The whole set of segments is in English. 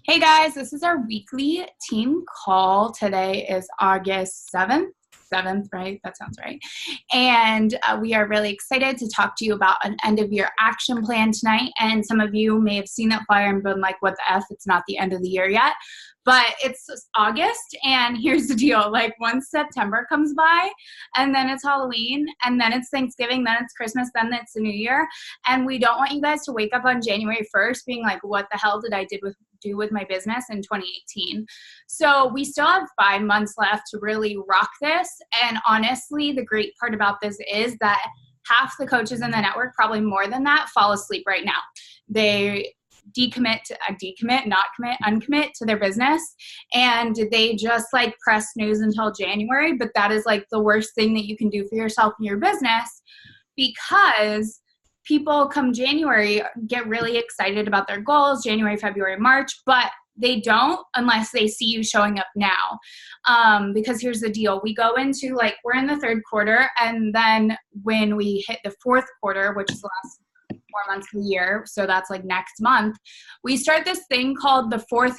Hey guys, this is our weekly team call. Today is August 7th. 7th, right? That sounds right. And we are really excited to talk to you about an end of year action plan tonight. And some of you may have seen that flyer and been like, what the F? It's not the end of the year yet. But it's August, and here's the deal. Like, once September comes by, and then it's Halloween, and then it's Thanksgiving, then it's Christmas, then it's the New Year. And we don't want you guys to wake up on January 1st being like, what the hell did I do with my business in 2018? So we still have 5 months left to really rock this. And honestly, the great part about this is that half the coaches in the network, probably more than that, fall asleep right now. They uncommit to their business, and they just like press snooze until January. But that is like the worst thing that you can do for yourself and your business, because people come January get really excited about their goals, January, February, March, but they don't unless they see you showing up now. Because here's the deal. We go into we're in the third quarter, and then when we hit the fourth quarter, which is the last 4 months of the year, so that's like next month, we start this thing called the fourth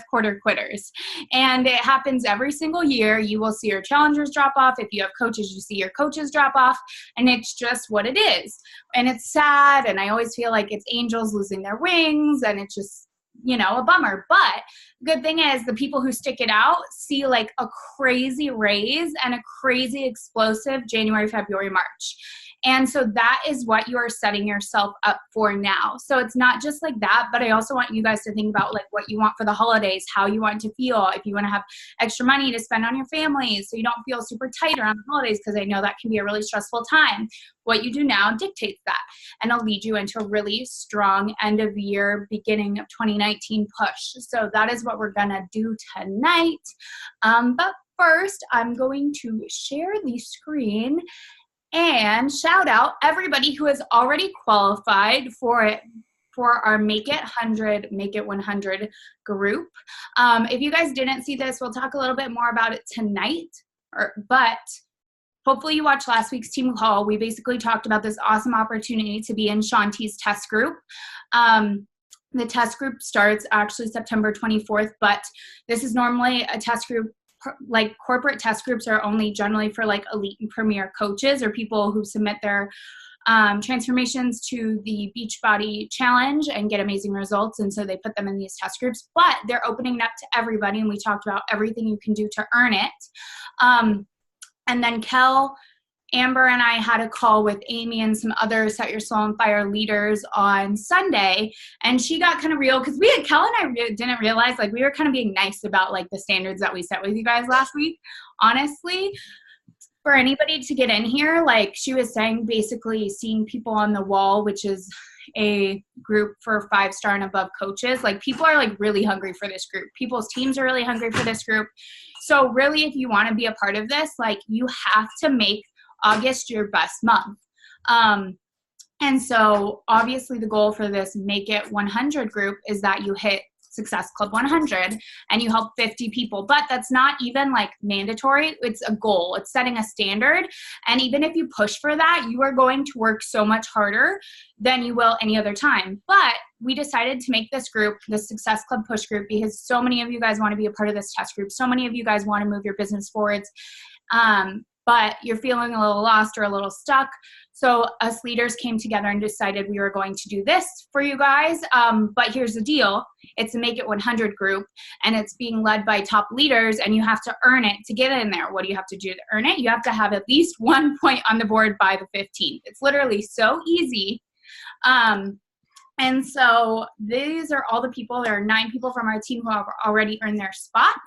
quarter quitters. And it happens every single year. You will see your challengers drop off. If you have coaches, you see your coaches drop off, and it's just what it is. And it's sad, and I always feel like it's angels losing their wings, and it's just, a bummer. But the good thing is the people who stick it out see like a crazy raise and a crazy explosive January, February, March. And so that is what you are setting yourself up for now. So it's not just like that, but I also want you guys to think about like what you want for the holidays, how you want to feel, if you want to have extra money to spend on your families so you don't feel super tight around the holidays, because I know that can be a really stressful time. What you do now dictates that, and it'll lead you into a really strong end of year, beginning of 2019 push. So that is what we're going to do tonight. But first, I'm going to share the screen and shout out everybody who has already qualified for our Make It 100, Make It 100 group. If you guys didn't see this, we'll talk a little bit more about it tonight, but hopefully you watched last week's team call. We basically talked about this awesome opportunity to be in Shanti's test group. The test group starts actually September 24th, but this is normally a test group. Like, corporate test groups are only generally for like elite and premier coaches or people who submit their transformations to the Beachbody Challenge and get amazing results. And so they put them in these test groups, but they're opening it up to everybody. And we talked about everything you can do to earn it. And then Amber and I had a call with Amy and some other Set Your Soul on Fire leaders on Sunday, and she got kind of real, because Kel and I didn't realize, like, we were kind of being nice about like the standards that we set with you guys last week. Honestly, for anybody to get in here, like she was saying, basically seeing people on the wall, which is a group for 5-star and above coaches, like people are like really hungry for this group. People's teams are really hungry for this group. So really, if you want to be a part of this, like, you have to make August your best month. And so obviously the goal for this Make It 100 group is that you hit Success Club 100 and you help 50 people, but that's not even like mandatory. It's a goal. It's setting a standard. And even if you push for that, you are going to work so much harder than you will any other time. But we decided to make this group the Success Club Push Group because so many of you guys want to be a part of this test group. So many of you guys want to move your business forwards. But you're feeling a little lost or a little stuck. So us leaders came together and decided we were going to do this for you guys. But here's the deal. It's a Make It 100 group, and it's being led by top leaders, and you have to earn it to get in there. What do you have to do to earn it? You have to have at least 1 point on the board by the 15th. It's literally so easy. And so these are all the people. There are 9 people from our team who have already earned their spot.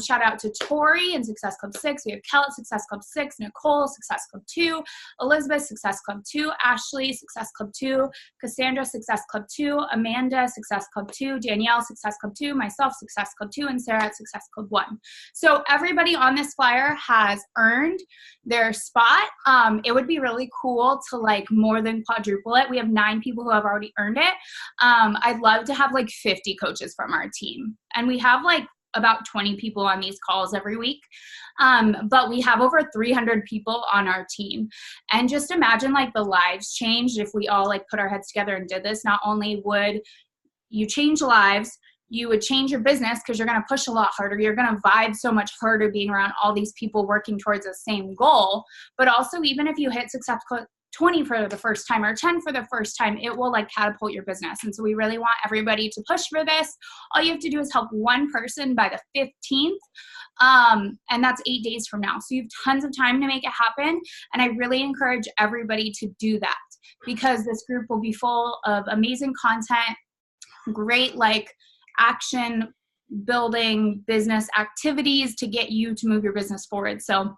Shout out to Tori in Success Club 6. We have Kel at Success Club 6, Nicole, Success Club 2, Elizabeth, Success Club 2, Ashley, Success Club 2, Cassandra, Success Club 2, Amanda, Success Club 2, Danielle, Success Club 2, myself, Success Club 2, and Sarah at Success Club 1. So everybody on this flyer has earned their spot. It would be really cool to like more than quadruple it. We have 9 people who have already earned it. I'd love to have like 50 coaches from our team, and we have like about 20 people on these calls every week. But we have over 300 people on our team. And just imagine like the lives changed if we all like put our heads together and did this. Not only would you change lives, you would change your business because you're going to push a lot harder. You're going to vibe so much harder being around all these people working towards the same goal. But also, even if you hit Success Club 20 for the first time or 10 for the first time, it will like catapult your business. And so we really want everybody to push for this. All you have to do is help one person by the 15th. And that's 8 days from now. So you have tons of time to make it happen. And I really encourage everybody to do that, because this group will be full of amazing content, great like action building business activities to get you to move your business forward. So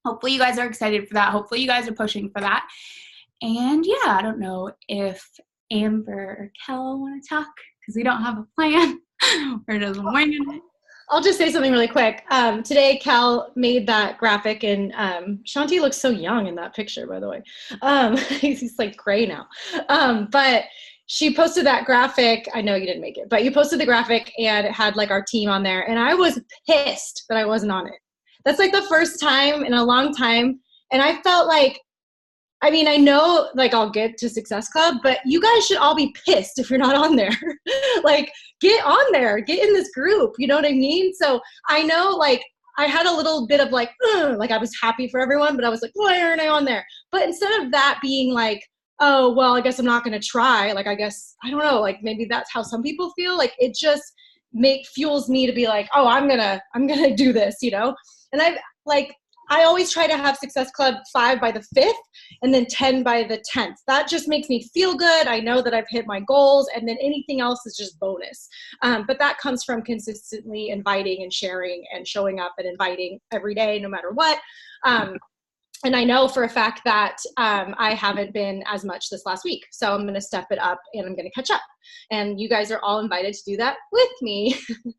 hopefully you guys are excited for that. Hopefully you guys are pushing for that. And yeah, I don't know if Amber or Kel want to talk, because we don't have a plan. We're just winging it. I'll just say something really quick. Today, Cal made that graphic, and Shanti looks so young in that picture, by the way. He's like gray now. But she posted that graphic. I know you didn't make it, but you posted the graphic, and it had like our team on there. And I was pissed that I wasn't on it. That's like the first time in a long time. And I felt like, I mean, I know like I'll get to Success Club, but you guys should all be pissed if you're not on there. Like, get on there, get in this group. You know what I mean? So I know like I had a little bit of like I was happy for everyone, but I was like, why aren't I on there? But instead of that being like, oh, well, I guess I'm not going to try. Like, I guess, I don't know, like maybe that's how some people feel. Like it just fuels me to be like, oh, I'm going to do this, you know? And I always try to have Success Club 5 by the 5th and then 10 by the 10th. That just makes me feel good. I know that I've hit my goals, and then anything else is just bonus. But that comes from consistently inviting and sharing and showing up and inviting every day, no matter what. And I know for a fact that I haven't been as much this last week. So I'm going to step it up and I'm going to catch up. And you guys are all invited to do that with me.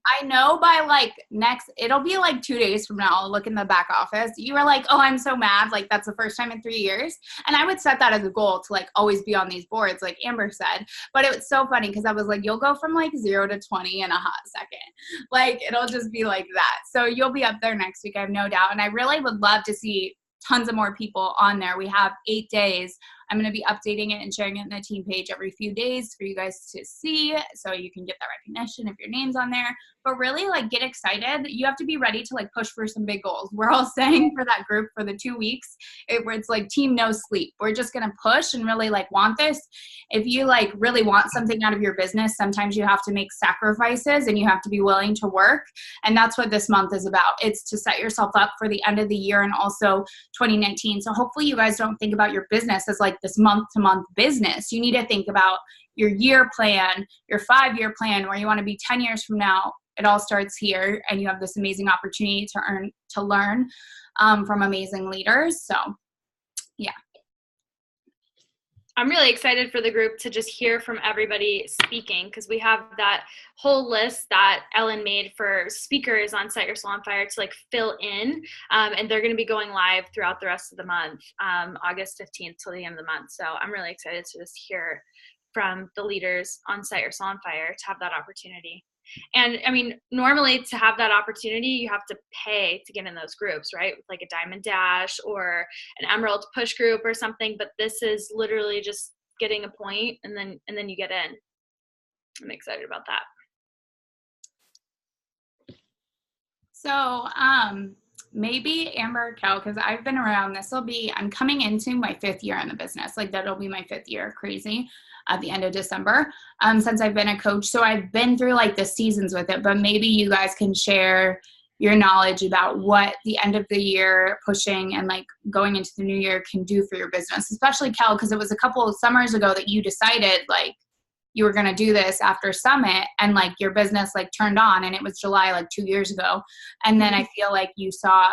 I know by like it'll be like 2 days from now, I'll look in the back office. You were like, oh, I'm so mad. Like that's the first time in 3 years. And I would set that as a goal to like always be on these boards, like Amber said. But it was so funny because I was like, you'll go from like 0 to 20 in a hot second. Like it'll just be like that. So you'll be up there next week, I have no doubt. And I really would love to see tons of more people on there. We have 8 days. I'm going to be updating it and sharing it in the team page every few days for you guys to see, so you can get that recognition if your name's on there. But really, like, get excited. You have to be ready to, like, push for some big goals. We're all saying for that group for the 2 weeks, where it's, like, team no sleep. We're just going to push and really, like, want this. If you, like, really want something out of your business, sometimes you have to make sacrifices and you have to be willing to work. And that's what this month is about. It's to set yourself up for the end of the year and also 2019. So hopefully you guys don't think about your business as, like, this month-to-month business. You need to think about your year plan, your 5-year plan, where you want to be 10 years from now. It all starts here, and you have this amazing opportunity to learn from amazing leaders. So, yeah. I'm really excited for the group to just hear from everybody speaking, because we have that whole list that Ellen made for speakers on Set Your Soul on Fire to like fill in, and they're going to be going live throughout the rest of the month, August 15th till the end of the month. So I'm really excited to just hear from the leaders on Set Your Soul on Fire to have that opportunity. And I mean, normally to have that opportunity, you have to pay to get in those groups, right? Like a Diamond Dash or an Emerald Push group or something. But this is literally just getting a point, and then you get in. I'm excited about that. So maybe Amber, Kel, because I've been around, I'm coming into my 5th year in the business. Like that'll be my 5th year, crazy, at the end of December, since I've been a coach. So I've been through like the seasons with it, but maybe you guys can share your knowledge about what the end of the year pushing and like going into the new year can do for your business, especially Kel, because it was a couple of summers ago that you decided like you were going to do this after Summit, and like your business like turned on, and it was July, like 2 years ago. And then I feel like you saw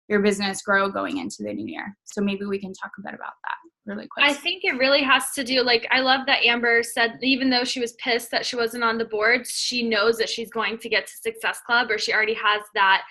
your business grow going into the new year. So maybe we can talk a bit about that really quick. I think it really has to do, like, I love that Amber said, even though she was pissed that she wasn't on the board, she knows that she's going to get to Success Club, or she already has that,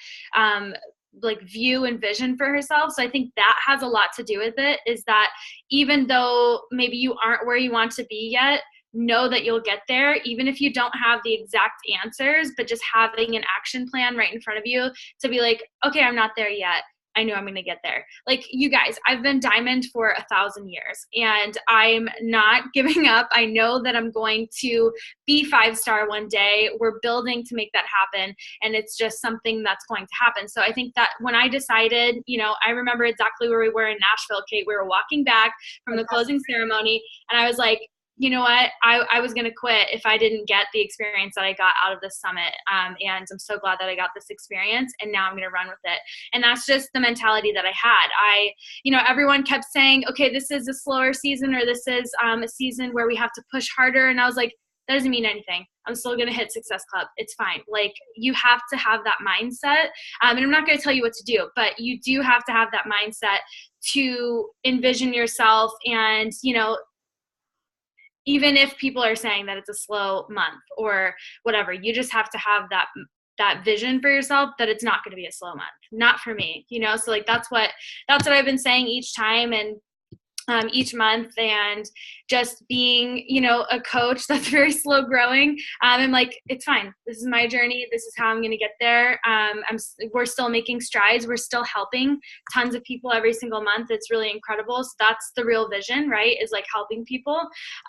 like view and vision for herself. So I think that has a lot to do with it, is that even though maybe you aren't where you want to be yet, know that you'll get there, even if you don't have the exact answers, but just having an action plan right in front of you to be like, okay, I'm not there yet. I knew I'm going to get there. Like you guys, I've been diamond for 1,000 years and I'm not giving up. I know that I'm going to be 5-star one day. We're building to make that happen. And it's just something that's going to happen. So I think that when I decided, you know, I remember exactly where we were in Nashville, Kate. We were walking back from the closing ceremony and I was like, you know what, I was going to quit if I didn't get the experience that I got out of this summit. And I'm so glad that I got this experience and now I'm going to run with it. And that's just the mentality that I had. You know, everyone kept saying, okay, this is a slower season or this is a season where we have to push harder. And I was like, that doesn't mean anything. I'm still going to hit Success Club. It's fine. Like you have to have that mindset. And I'm not going to tell you what to do, but you do have to have that mindset to envision yourself and, you know, even if people are saying that it's a slow month or whatever, you just have to have that vision for yourself that it's not going to be a slow month. Not for me, you know? So like, that's what I've been saying each time and each month, and just being, you know, a coach that's very slow growing. I'm like, it's fine. This is my journey. This is how I'm going to get there. We're still making strides. We're still helping tons of people every single month. It's really incredible. So that's the real vision, right? Is like helping people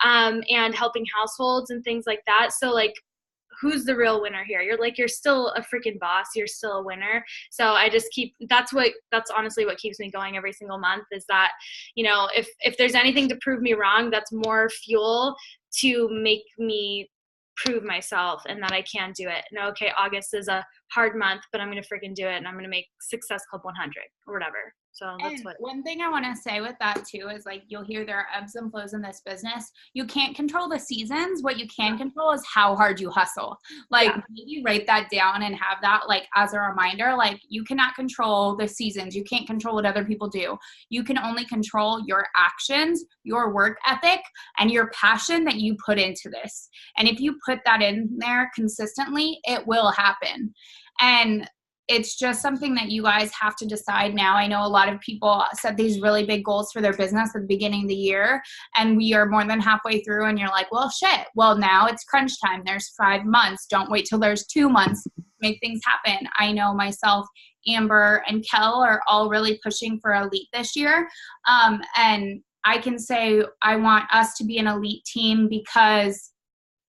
and helping households and things like that. So like, who's the real winner here? You're still a freaking boss. You're still a winner. So I just that's honestly what keeps me going every single month is that, you know, if there's anything to prove me wrong, that's more fuel to make me prove myself and that I can do it. And okay, August is a hard month, but I'm going to freaking do it. And I'm going to make Success Club 100 or whatever. So that's one thing I want to say with that too is like, you'll hear there are ebbs and flows in this business. You can't control the seasons. What you can control is how hard you hustle. Like maybe write that down and have that like as a reminder, like you cannot control the seasons. You can't control what other people do. You can only control your actions, your work ethic, and your passion that you put into this. And if you put that in there consistently, it will happen. And it's just something that you guys have to decide now. I know a lot of people set these really big goals for their business at the beginning of the year, and we are more than halfway through, and you're like, well, shit. Well, now it's crunch time. There's 5 months. Don't wait till there's 2 months to make things happen. I know myself, Amber, and Kel are all really pushing for elite this year. And I can say I want us to be an elite team because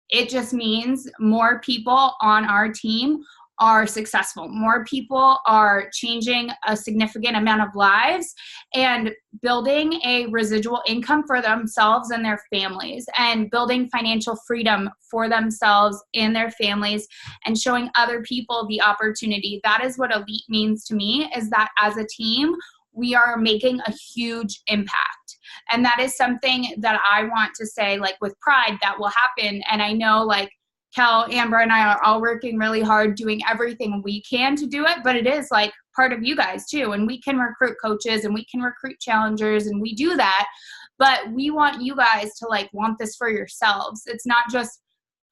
it just means more people on our team are successful. More people are changing a significant amount of lives and building a residual income for themselves and their families, and building financial freedom for themselves and their families, and showing other people the opportunity. That is what elite means to me, is that as a team, we are making a huge impact. And that is something that I want to say, like with pride, that will happen. And I know like Kel, Amber, and I are all working really hard, doing everything we can to do it, but it is like part of you guys too. And we can recruit coaches and we can recruit challengers, and we do that, but we want you guys to like want this for yourselves. It's not just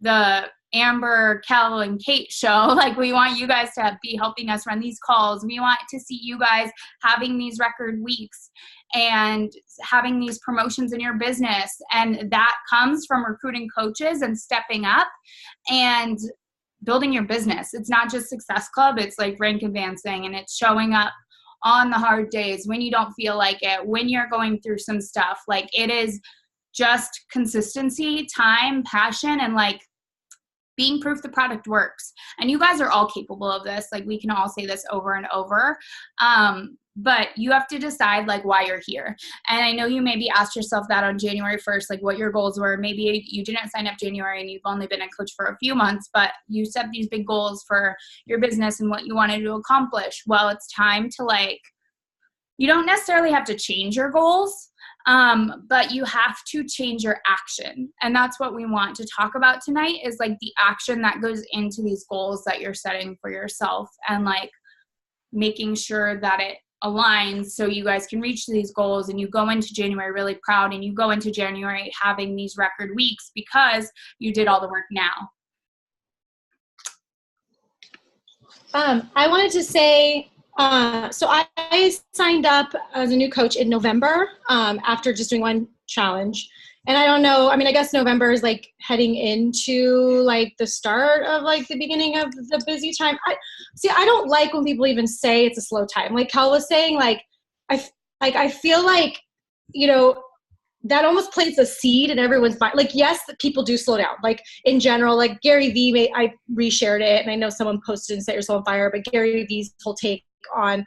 the Amber, Kel, and Kate show. Like we want you guys to be helping us run these calls. We want to see you guys having these record weeks and having these promotions in your business. And that comes from recruiting coaches and stepping up and building your business. It's not just Success Club. It's like rank advancing, and it's showing up on the hard days when you don't feel like it, when you're going through some stuff. Like it is just consistency, time, passion, and like being proof the product works. And you guys are all capable of this. Like we can all say this over and over. But you have to decide like why you're here. And I know you maybe asked yourself that on January 1st, like what your goals were. Maybe you didn't sign up January and you've only been a coach for a few months, but you set these big goals for your business and what you wanted to accomplish. Well, it's time to like, you don't necessarily have to change your goals, but you have to change your action. And that's what we want to talk about tonight, is like the action that goes into these goals that you're setting for yourself, and like making sure that it aligns so you guys can reach these goals, and you go into January really proud, and you go into January having these record weeks because you did all the work now. I wanted to say, so I signed up as a new coach in November after just doing one challenge. And I don't know, I mean, I guess November is like heading into like the start of like the beginning of the busy time. I don't like when people even say it's a slow time. Like Cal was saying, I feel like, you know, that almost plants a seed in everyone's mind. Like, yes, people do slow down. Like in general, like Gary Vee, I reshared it, and I know someone posted in Set Your Soul on Fire, but Gary Vee's whole take on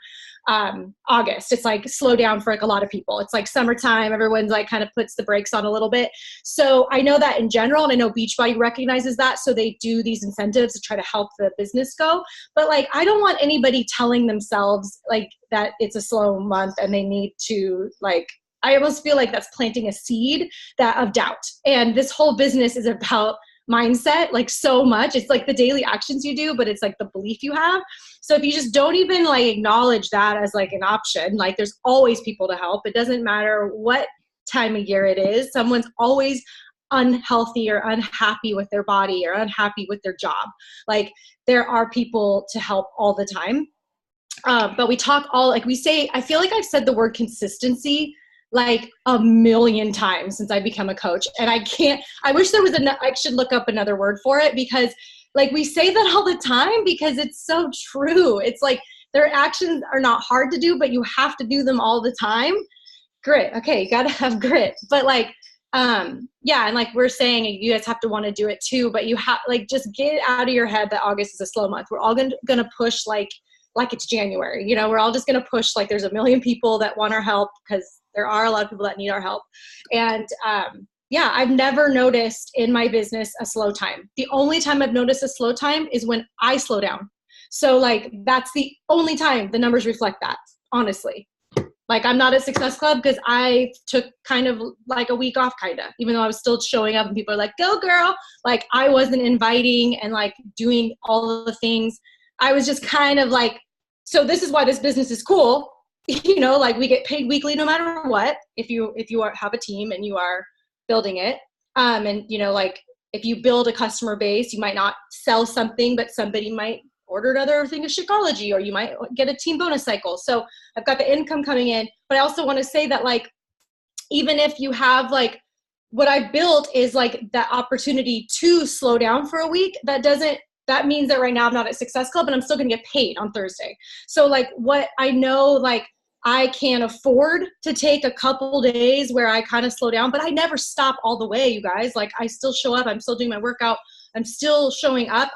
August, it's like slow down for like a lot of people. It's like summertime, everyone's like kind of puts the brakes on a little bit. So I know that in general, and I know Beachbody recognizes that, so they do these incentives to try to help the business go. But like, I don't want anybody telling themselves like that it's a slow month and they need to like, I almost feel like that's planting a seed of doubt. And this whole business is about mindset, like so much. It's like the daily actions you do, but it's like the belief you have. So if you just don't even like acknowledge that as like an option, like there's always people to help. It doesn't matter what time of year it is. Someone's always unhealthy or unhappy with their body or unhappy with their job. Like there are people to help all the time. But we talk all, like we say, I feel like I've said the word consistency like a million times since I become a coach. And I wish there was I should look up another word for it, because like we say that all the time because it's so true. It's like their actions are not hard to do, but you have to do them all the time. Grit. Okay. You got to have grit, but like, yeah. And like we're saying, you guys have to want to do it too, but you have like, just get out of your head that August is a slow month. We're all going to push like it's January, you know, we're all just going to push like there's a million people that want our help, because there are a lot of people that need our help. And yeah, I've never noticed in my business a slow time. The only time I've noticed a slow time is when I slow down. So like, that's the only time the numbers reflect that, honestly. Like I'm not at Success Club because I took kind of like a week off, even though I was still showing up and people are like, go girl. Like I wasn't inviting and like doing all the things. I was just kind of like, so this is why this business is cool. You know, like we get paid weekly no matter what, if you have a team and you are building it. And you know, like if you build a customer base, you might not sell something, but somebody might order another thing of Shakeology, or you might get a team bonus cycle. So I've got the income coming in, but I also want to say that like, even if you have like, what I've built is like that opportunity to slow down for a week, that means that right now I'm not at Success Club and I'm still going to get paid on Thursday. So like what I know, like I can afford to take a couple days where I kind of slow down, but I never stop all the way, you guys. Like I still show up. I'm still doing my workout. I'm still showing up.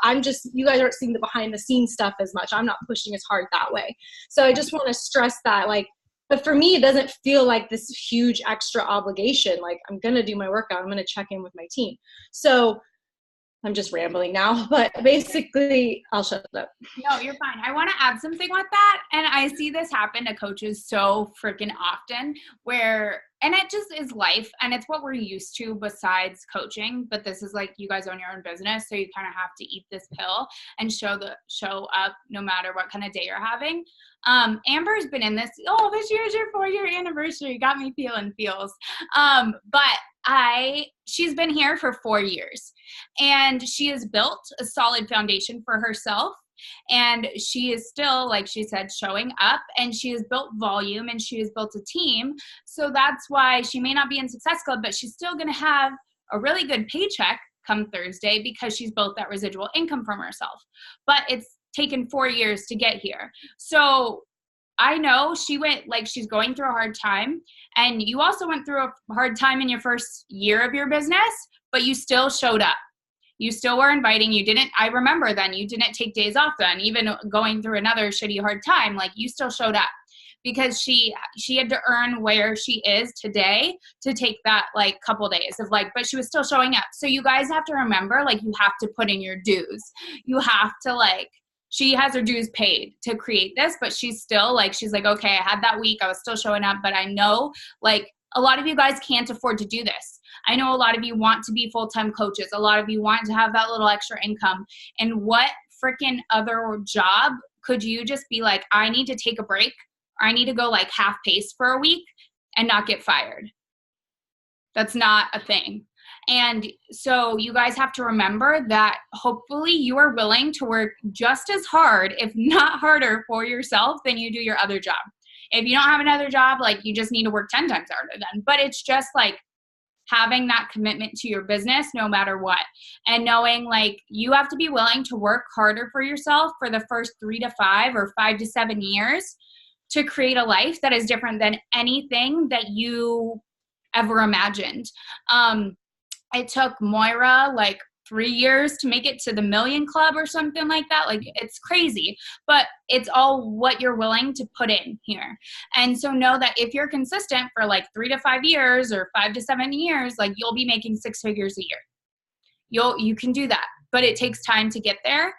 You guys aren't seeing the behind the scenes stuff as much. I'm not pushing as hard that way. So I just want to stress that, like, but for me, it doesn't feel like this huge extra obligation. Like I'm going to do my workout. I'm going to check in with my team. So I'm just rambling now, but basically I'll shut up. No, you're fine. I want to add something with that. And I see this happen to coaches so freaking often and it just is life, and it's what we're used to besides coaching, but this is like, you guys own your own business. So you kind of have to eat this pill and show up no matter what kind of day you're having. Amber's been in this. This year's your 4-year anniversary. Got me feeling feels. But she's been here for 4 years, and she has built a solid foundation for herself. And she is still, like she said, showing up, and she has built volume, and she has built a team. So that's why she may not be in Success Club, but she's still going to have a really good paycheck come Thursday because she's built that residual income from herself. But it's taken 4 years to get here. So I know she's going through a hard time, and you also went through a hard time in your first year of your business, but you still showed up. You still were inviting. I remember then you didn't take days off then, even going through another shitty hard time, like you still showed up because she had to earn where she is today to take that like couple days of like, but she was still showing up. So you guys have to remember, like you have to put in your dues. You have to she has her dues paid to create this, but she's like, okay, I had that week. I was still showing up, but I know like a lot of you guys can't afford to do this. I know a lot of you want to be full-time coaches. A lot of you want to have that little extra income. And what freaking other job could you just be like, I need to take a break, or I need to go like half pace for a week and not get fired? That's not a thing. And so you guys have to remember that hopefully you are willing to work just as hard, if not harder, for yourself than you do your other job. If you don't have another job, like you just need to work 10 times harder then. But it's just like, having that commitment to your business no matter what, and knowing like you have to be willing to work harder for yourself for the first 3 to 5 or 5 to 7 years to create a life that is different than anything that you ever imagined. It took Moira like 3 years to make it to the Million Club or something like that. Like, it's crazy, but it's all what you're willing to put in here. And so know that if you're consistent for like 3 to 5 years or 5 to 7 years, like you'll be making 6 figures a year. You can do that, but it takes time to get there.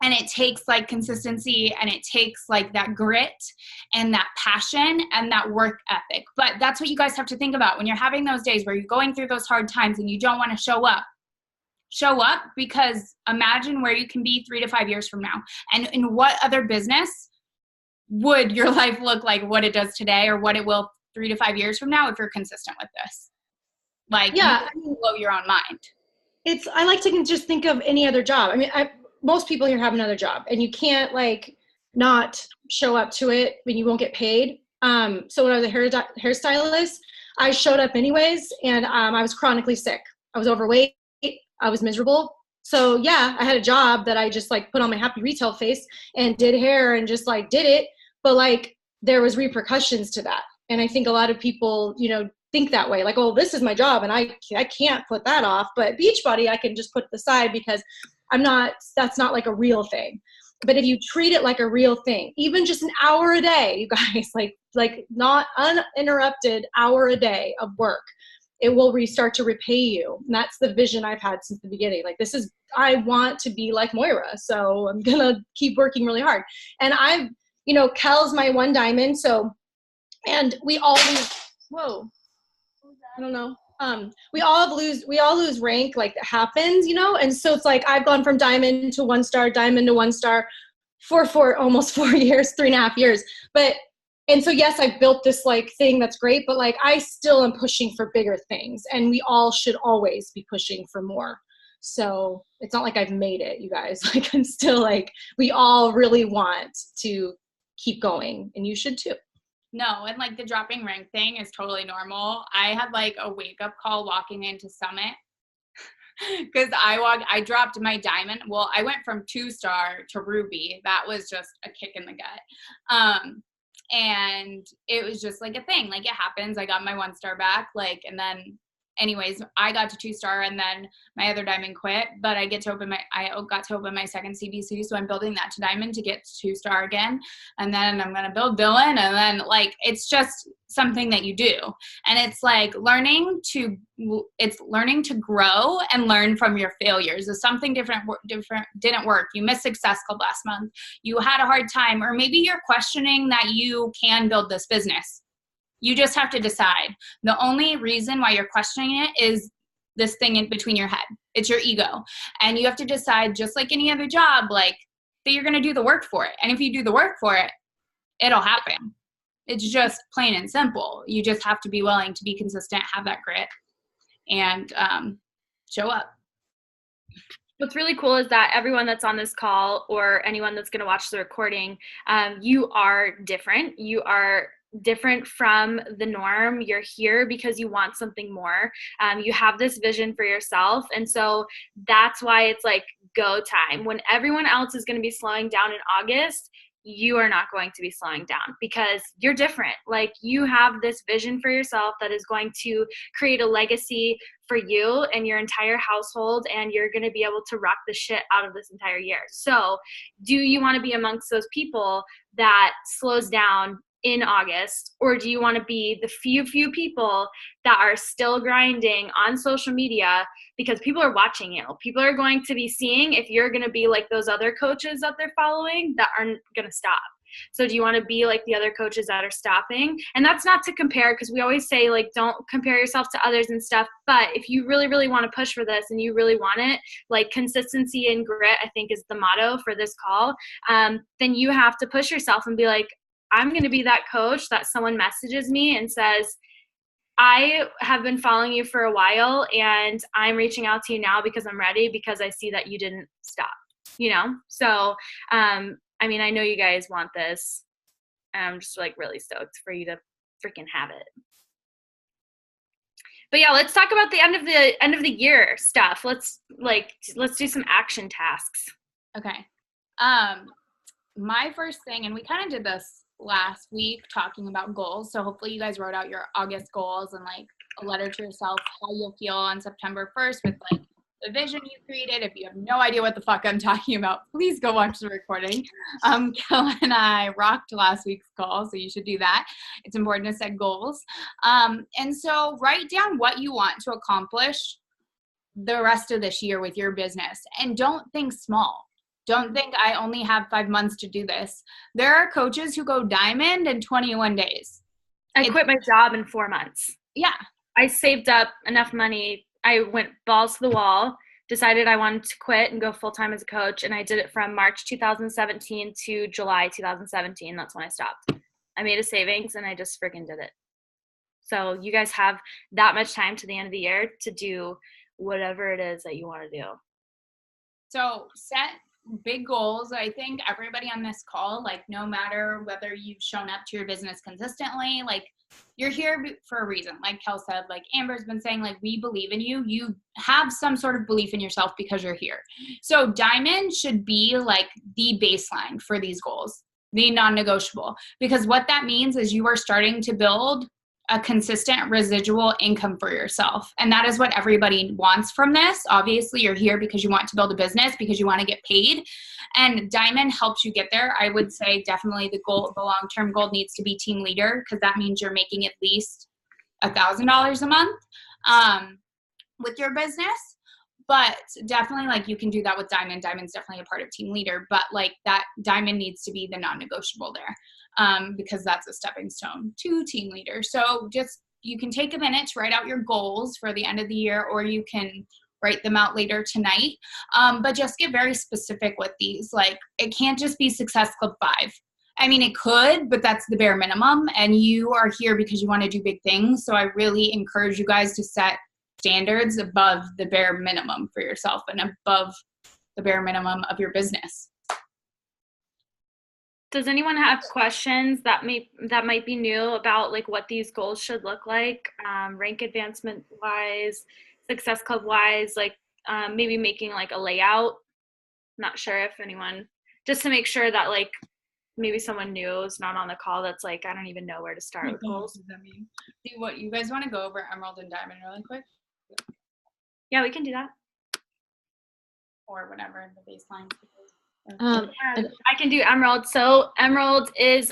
And it takes like consistency, and it takes like that grit and that passion and that work ethic. But that's what you guys have to think about when you're having those days where you're going through those hard times and you don't want to show up. Show up, because imagine where you can be 3 to 5 years from now. And in what other business would your life look like what it does today, or what it will 3 to 5 years from now if you're consistent with this? Like, yeah, you blow your own mind. I like to just think of any other job. I mean, most people here have another job, and you can't like not show up to it when you won't get paid. So when I was a hairstylist, I showed up anyways, and I was chronically sick. I was overweight. I was miserable. So yeah, I had a job that I just like put on my happy retail face and did hair and just like did it. But like there was repercussions to that. And I think a lot of people, think that way. Like, oh, this is my job and I can't put that off. But Beachbody, I can just put aside because that's not like a real thing. But if you treat it like a real thing, even just an hour a day, you guys, like not uninterrupted hour a day of work, it will restart to repay you. And that's the vision I've had since the beginning. Like, I want to be like Moira. So I'm going to keep working really hard. And Kel's my one diamond. So, and we all lose, I don't know. We all lose rank, like that happens, and so it's like I've gone from diamond to 1 star, diamond to 1 star for almost 4 years, 3.5 years. And so yes, I've built this like thing that's great, but like I still am pushing for bigger things, and we all should always be pushing for more. So it's not like I've made it, you guys. Like, I'm still like, we all really want to keep going, and you should too. No, and like the dropping rank thing is totally normal. I had like a wake up call walking into Summit because I dropped my diamond. Well, I went from 2-star to Ruby. That was just a kick in the gut. And it was just like a thing. Like, it happens. I got my 1 star back. Like, and then anyways, I got to 2-star, and then my other diamond quit, but I got to open my second CBC. So I'm building that to diamond to get to 2-star again. And then I'm going to build Dylan. And then like, it's just something that you do. And it's like learning to grow and learn from your failures. If something different didn't work, you missed Success Club last month, you had a hard time, or maybe you're questioning that you can build this business. You just have to decide. The only reason why you're questioning it is this thing in between your head. It's your ego. And you have to decide, just like any other job, like, that you're going to do the work for it. And if you do the work for it, it'll happen. It's just plain and simple. You just have to be willing to be consistent, have that grit, and show up. What's really cool is that everyone that's on this call, or anyone that's going to watch the recording, you are different. You are different from the norm. You're here because you want something more. You have this vision for yourself. And so that's why it's like go time. When everyone else is going to be slowing down in August, you are not going to be slowing down because you're different. Like, you have this vision for yourself that is going to create a legacy for you and your entire household, and you're going to be able to rock the shit out of this entire year. So do you want to be amongst those people that slows down in August, or do you want to be the few people that are still grinding on social media because people are watching you? People are going to be seeing if you're going to be like those other coaches that they're following that aren't going to stop. So do you want to be like the other coaches that are stopping? And that's not to compare, because we always say, like, don't compare yourself to others and stuff. But if you really, really want to push for this and you really want it, like, consistency and grit, I think, is the motto for this call. Then you have to push yourself and be like, I'm going to be that coach that someone messages me and says, I have been following you for a while and I'm reaching out to you now because I'm ready, because I see that you didn't stop, So, I mean, I know you guys want this, and I'm just like really stoked for you to freaking have it. But yeah, let's talk about the end of the year stuff. Let's do some action tasks. Okay. My first thing, and we kind of did this last week talking about goals. So hopefully you guys wrote out your August goals and like a letter to yourself, how you'll feel on September 1st with like the vision you created. If you have no idea what the fuck I'm talking about, please go watch the recording. Kel and I rocked last week's call, so you should do that. It's important to set goals. And so write down what you want to accomplish the rest of this year with your business, and don't think small. Don't think I only have 5 months to do this. There are coaches who go diamond in 21 days. I quit my job in 4 months. Yeah. I saved up enough money. I went balls to the wall, decided I wanted to quit and go full-time as a coach, and I did it from March 2017 to July 2017. That's when I stopped. I made a savings, and I just freaking did it. So you guys have that much time to the end of the year to do whatever it is that you want to do. So set big goals. I think everybody on this call, like no matter whether you've shown up to your business consistently, like you're here for a reason. Like Kel said, like Amber's been saying, like we believe in you. You have some sort of belief in yourself because you're here. So diamond should be like the baseline for these goals, the non-negotiable, because what that means is you are starting to build a consistent residual income for yourself. And that is what everybody wants from this. Obviously, you're here because you want to build a business, because you want to get paid. And diamond helps you get there. I would say definitely the long-term goal needs to be team leader, because that means you're making at least $1,000 a month with your business. But definitely, like, you can do that with diamond. Diamond's definitely a part of team leader, but like that diamond needs to be the non-negotiable there. Because that's a stepping stone to team leader. So just, you can take a minute to write out your goals for the end of the year, or you can write them out later tonight. But just get very specific with these. Like, it can't just be Success Club 5. I mean, it could, but that's the bare minimum. And you are here because you want to do big things. So I really encourage you guys to set standards above the bare minimum for yourself and above the bare minimum of your business. Does anyone have questions that might be new about like what these goals should look like, rank advancement wise, Success Club wise, like maybe making like a layout? Not sure if anyone, just to make sure that like maybe someone new is not on the call that's like, I don't even know where to start with goals. What does that mean? Do what you guys want to go over Emerald and Diamond really quick? Yeah, we can do that. Or whatever the baseline is. I can do Emerald. So Emerald is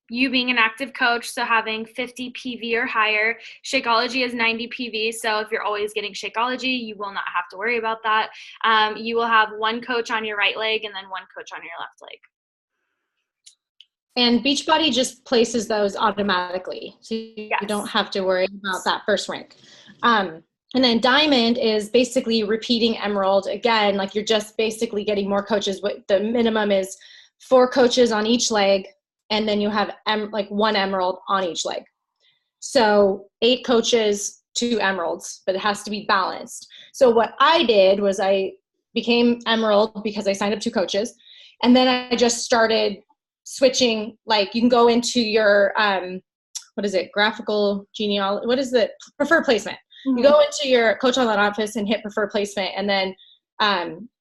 you being an active coach, so having 50 PV or higher. Shakeology is 90 PV, so if you're always getting Shakeology, you will not have to worry about that. You will have one coach on your right leg and then one coach on your left leg. And Beachbody just places those automatically, so you don't have to worry about that first rank. And then Diamond is basically repeating Emerald again, like you're just basically getting more coaches. What the minimum is 4 coaches on each leg, and then you have like 1 Emerald on each leg. So 8 coaches, 2 Emeralds, but it has to be balanced. So what I did was I became Emerald because I signed up 2 coaches, and then I just started switching. Like you can go into your what is it? Graphical genealogy. What is it? Preferred placement. You go into your Coach Online office and hit preferred placement, and then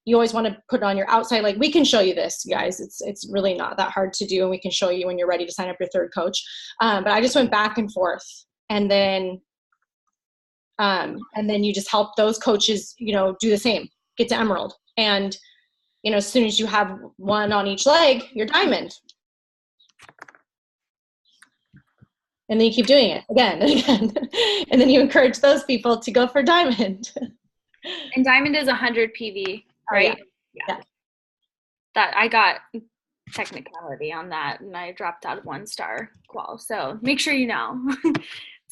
you always want to put it on your outside. Like we can show you this, guys. It's really not that hard to do, and we can show you when you're ready to sign up your 3rd coach. But I just went back and forth, and then you just help those coaches, do the same, get to Emerald, and as soon as you have 1 on each leg, you're Diamond. And then you keep doing it again and again. And then you encourage those people to go for Diamond. And Diamond is 100 PV, right? Yeah. That I got technicality on that, and I dropped out of 1-star qual. So make sure you know.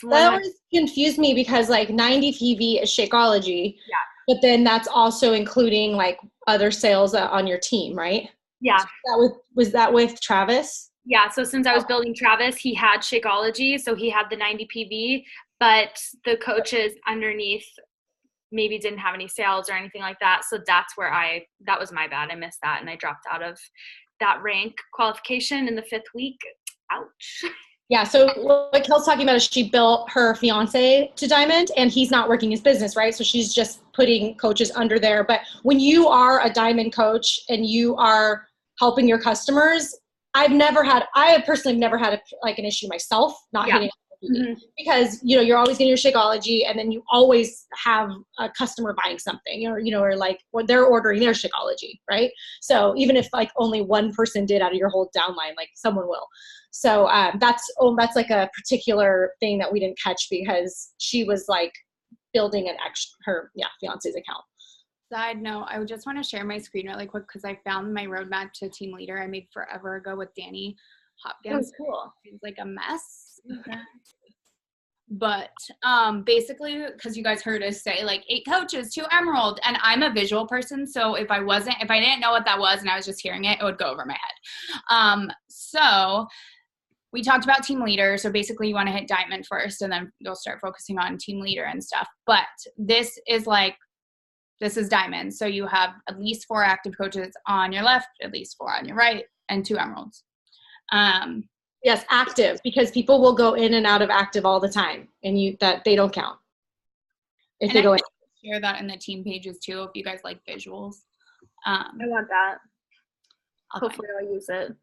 That always confused me because like 90 PV is Shakeology. Yeah. But then that's also including like other sales on your team, right? Yeah. Was that with Travis? Yeah, so since I was building Travis, he had Shakeology, so he had the 90 PV, but the coaches underneath maybe didn't have any sales or anything like that. So that's where that was my bad. I missed that, and I dropped out of that rank qualification in the 5th week. Ouch. Yeah, so what Kel's talking about is she built her fiance to Diamond, and he's not working his business, right? So she's just putting coaches under there. But when you are a Diamond coach and you are helping your customers, I have personally never had an issue myself not hitting because you're always getting your Shakeology, and then you always have a customer buying something, or like when they're ordering their Shakeology, right? So even if like only one person did out of your whole downline, like someone will. So that's like a particular thing that we didn't catch because she was like building her fiance's account. Side note, I just want to share my screen really quick because I found my roadmap to team leader I made forever ago with Danny Hopkins. Oh, cool. It's like a mess. But basically, because you guys heard us say like 8 coaches, 2 emerald, and I'm a visual person, so if I didn't know what that was and I was just hearing it, it would go over my head. So we talked about team leader. So basically you want to hit diamond first and then you'll start focusing on team leader and stuff. But this is diamond. So you have at least 4 active coaches on your left, at least 4 on your right, and 2 emeralds. Yes, active, because people will go in and out of active all the time, and they don't count if they go in. Share that in the team pages too if you guys like visuals. I want that. Okay. Hopefully I'll use it.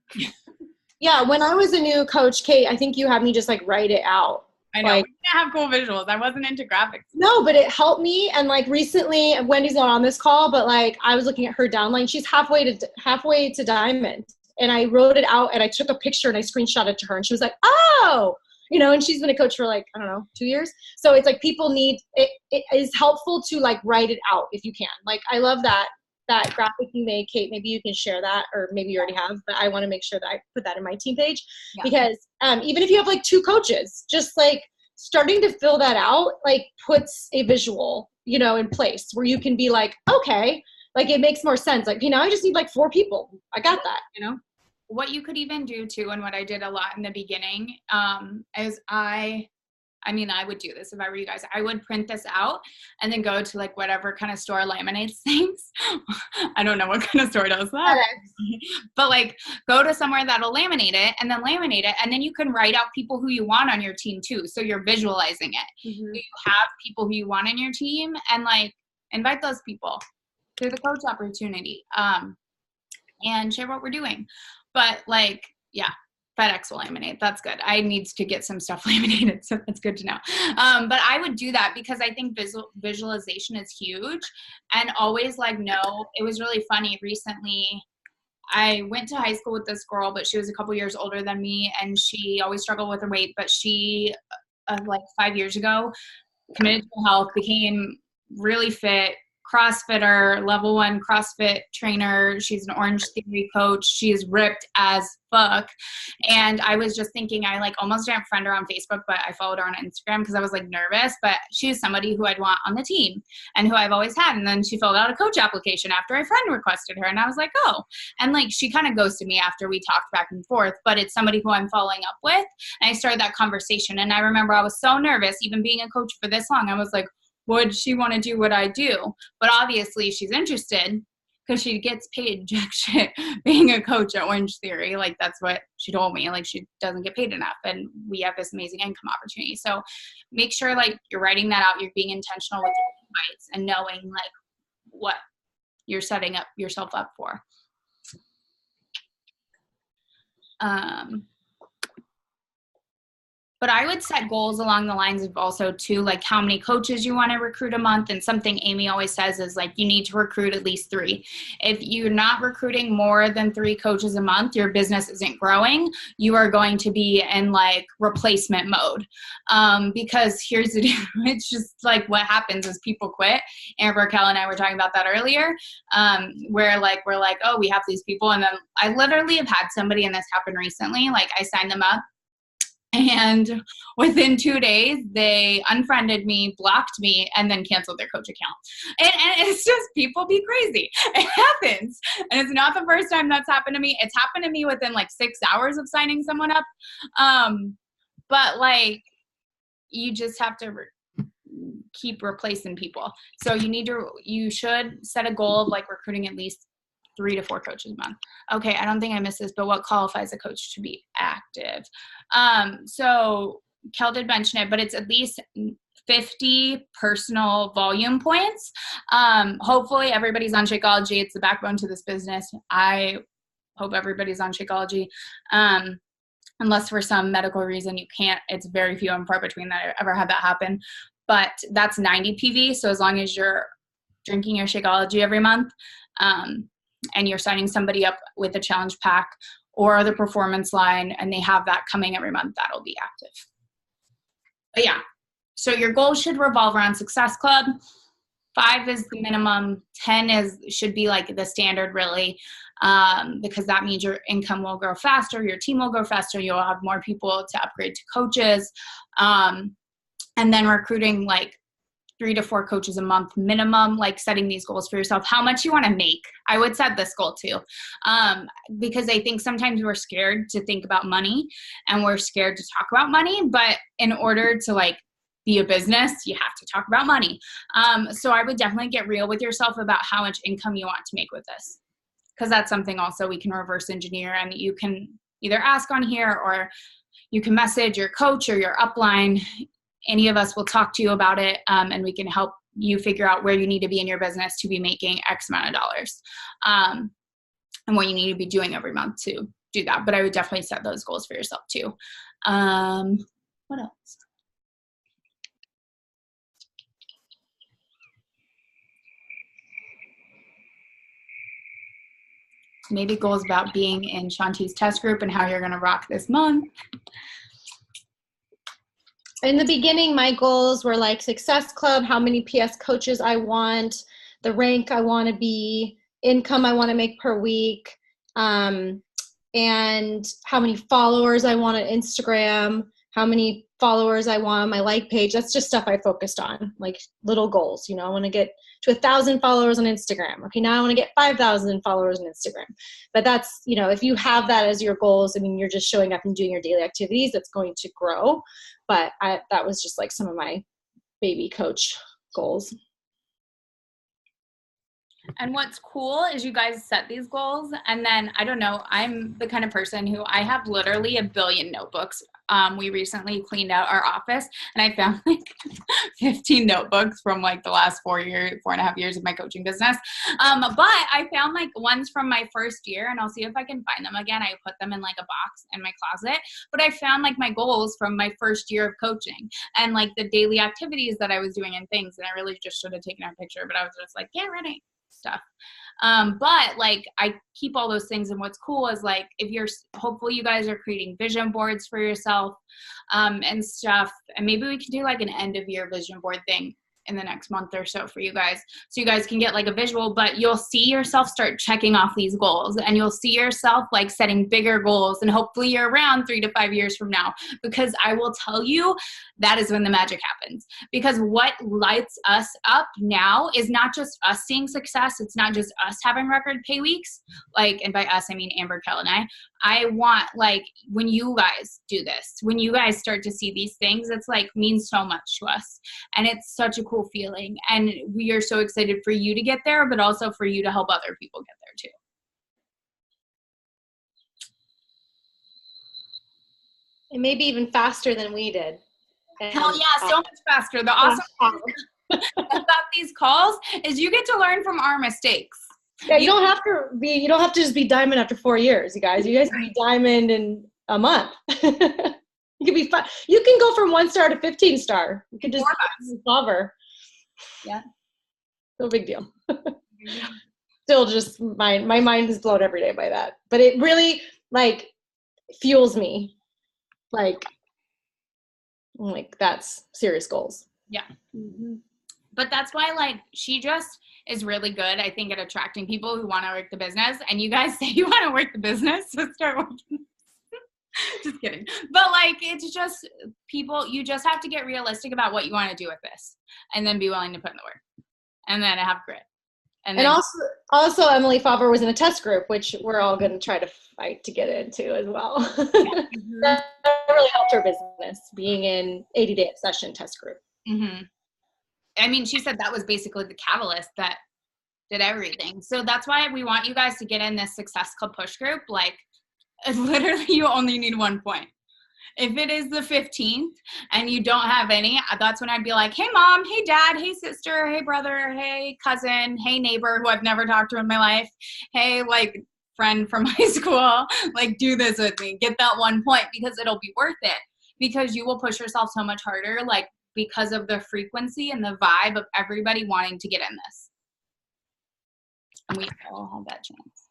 Yeah, when I was a new coach, Kate, I think you had me just like write it out. I know. We didn't have cool visuals. I wasn't into graphics. No, but it helped me. And like recently, Wendy's not on this call, but like I was looking at her downline. She's halfway to diamond. And I wrote it out and I took a picture and I screenshot it to her. And she was like, oh, and she's been a coach for like, I don't know, 2 years. So it's like people need, it is helpful to like write it out if you can. Like I love that graphic you made, Kate. Maybe you can share that, or maybe you already have, but I want to make sure that I put that in my team page because even if you have like 2 coaches, just like starting to fill that out, like puts a visual, in place where you can be like, okay, like it makes more sense. Like, I just need like 4 people. I got that, What you could even do too, and what I did a lot in the beginning, is I would do this if I were you guys. I would print this out and then go to like whatever kind of store laminates things. I don't know what kind of store does that. But like go to somewhere that'll laminate it and then laminate it. And then you can write out people who you want on your team too. So you're visualizing it. Mm-hmm. So you have people who you want on your team and like invite those people to the coach opportunity and share what we're doing. But like, yeah. FedEx will laminate. That's good. I need to get some stuff laminated, so that's good to know. But I would do that because I think visualization is huge. And always like, it was really funny. Recently, I went to high school with this girl, but she was a couple years older than me, and she always struggled with her weight. But she, like 5 years ago, committed to health, became really fit, CrossFitter, level 1 CrossFit trainer. She's an Orange Theory coach. She's ripped as fuck. And I was just thinking, I like almost didn't friend her on Facebook, but I followed her on Instagram because I was like nervous, but she's somebody who I'd want on the team and who I've always had. And then she filled out a coach application after a friend requested her. And I was like, oh, and like, she kind of ghosted me after we talked back and forth, but it's somebody who I'm following up with. And I started that conversation. And I remember I was so nervous, even being a coach for this long. I was like, would she want to do what I do? But obviously she's interested because she gets paid jack shit being a coach at Orange Theory. Like that's what she told me. Like she doesn't get paid enough and we have this amazing income opportunity. So make sure like you're writing that out. You're being intentional with your invites and knowing like what you're setting up yourself up for. But I would set goals along the lines of also too, like how many coaches you want to recruit a month. And something Amy always says is like, you need to recruit at least 3. If you're not recruiting more than 3 coaches a month, your business isn't growing. You are going to be in like replacement mode. Because here's the deal. It's just like what happens is people quit. And Raquel and I were talking about that earlier. Where like, we're like, oh, we have these people. And then I literally have had somebody, and this happened recently, like I signed them up. And within 2 days, they unfriended me, blocked me, and then canceled their coach account. And it's just, people be crazy. It happens. And it's not the first time that's happened to me. It's happened to me within like 6 hours of signing someone up. But like, you just have to keep replacing people. So you should set a goal of like recruiting at least 3 to 4 coaches a month. Okay, I don't think I missed this, but what qualifies a coach to be active? So Kel did mention it, but it's at least 50 personal volume points. Hopefully everybody's on Shakeology. It's the backbone to this business. I hope everybody's on Shakeology. Unless for some medical reason you can't, it's very few and far between that I ever had that happen. But that's 90 PV. So as long as you're drinking your Shakeology every month, and you're signing somebody up with a challenge pack or the performance line, and they have that coming every month, that'll be active. But yeah, so your goals should revolve around Success Club. 5 is the minimum. 10 should be like the standard, really, because that means your income will grow faster, your team will grow faster, you'll have more people to upgrade to coaches, and then recruiting like 3 to 4 coaches a month minimum, like setting these goals for yourself. How much you want to make. I would set this goal too, because I think sometimes we're scared to think about money and we're scared to talk about money, but in order to like be a business, you have to talk about money. So I would definitely get real with yourself about how much income you want to make with this, because that's something also we can reverse engineer, and you can either ask on here or you can message your coach or your upline. Any of us will talk to you about it, and we can help you figure out where you need to be in your business to be making X amount of dollars, and what you need to be doing every month to do that. But I would definitely set those goals for yourself too. What else? Maybe goals about being in Shanti's test group and how you're going to rock this month. In the beginning, my goals were like Success Club, how many PS coaches I want, the rank I want to be, income I want to make per week, and how many followers I want on Instagram, how many followers I want on my like page. That's just stuff I focused on, like little goals. I want to get to 1,000 followers on Instagram. Okay, now I want to get 5,000 followers on Instagram. But that's, if you have that as your goals, you're just showing up and doing your daily activities, that's going to grow. But that was just like some of my baby coach goals. And what's cool is you guys set these goals, and then, I don't know, I'm the kind of person who I have literally a billion notebooks. We recently cleaned out our office, and I found like 15 notebooks from like the last 4.5 years of my coaching business. But I found like ones from my first year, and I'll see if I can find them again. I put them in like a box in my closet, but I found like my goals from my first year of coaching and like the daily activities that I was doing and things. And I really just should have taken a picture, but I was just like, get ready. Stuff. But like I keep all those things, and what's cool is like hopefully you guys are creating vision boards for yourself and stuff, and maybe we can do like an end of year vision board thing in the next month or so for you guys, so you guys can get like a visual, but you'll see yourself start checking off these goals, and you'll see yourself like setting bigger goals, and hopefully you're around 3 to 5 years from now, because I will tell you that is when the magic happens. Because what lights us up now is not just us seeing success, it's not just us having record pay weeks, like, and by us I mean Amber, Kel, and I want like when you guys do this, when you guys start to see these things, it's like means so much to us, and it's such a cool feeling, and we are so excited for you to get there, but also for you to help other people get there too. And maybe even faster than we did. Hell yeah, so much faster. The awesome thing about these calls is you get to learn from our mistakes. Yeah, you don't have to just be diamond after 4 years, you guys. You guys can be diamond in a month. You can be you can go from 1 star to 15 star. You can just cover. Yeah. No big deal. Still just my mind is blown every day by that. But it really like fuels me. Like that's serious goals. Yeah. Mm-hmm. But that's why like she just is really good, I think, at attracting people who want to work the business. And you guys say you want to work the business, so start working. Just kidding. But like, it's just people, you just have to get realistic about what you want to do with this, and then be willing to put in the work, and then have grit. And also Emily Favre was in a test group, which we're all going to try to fight to get into as well. Mm-hmm. That really helped her business, being in 80-day session test group. Mm-hmm. I mean, she said that was basically the catalyst that did everything. So that's why we want you guys to get in this Success Club push group. Like, literally, you only need 1 point. If it is the 15th and you don't have any, that's when I'd be like, hey, mom, hey, dad, hey, sister, hey, brother, hey, cousin, hey, neighbor who I've never talked to in my life, hey, like, friend from high school, like, do this with me. Get that 1 point because it'll be worth it, because you will push yourself so much harder, like, because of the frequency and the vibe of everybody wanting to get in this. And we all have that chance.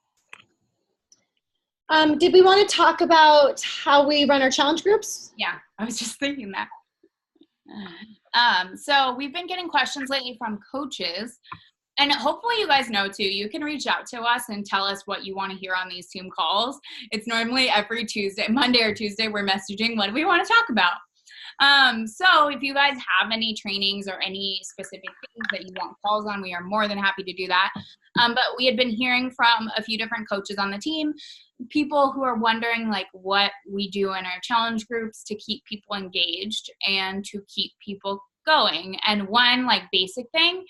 Did we want to talk about how we run our challenge groups? Yeah, I was just thinking that. So we've been getting questions lately from coaches, and hopefully you guys know too, you can reach out to us and tell us what you want to hear on these Zoom calls. It's normally every Tuesday, Monday or Tuesday, we're messaging what we want to talk about. So if you guys have any trainings or any specific things that you want calls on, we are more than happy to do that. But we had been hearing from a few different coaches on the team, people who are wondering like what we do in our challenge groups to keep people engaged and to keep people going. And one like basic thing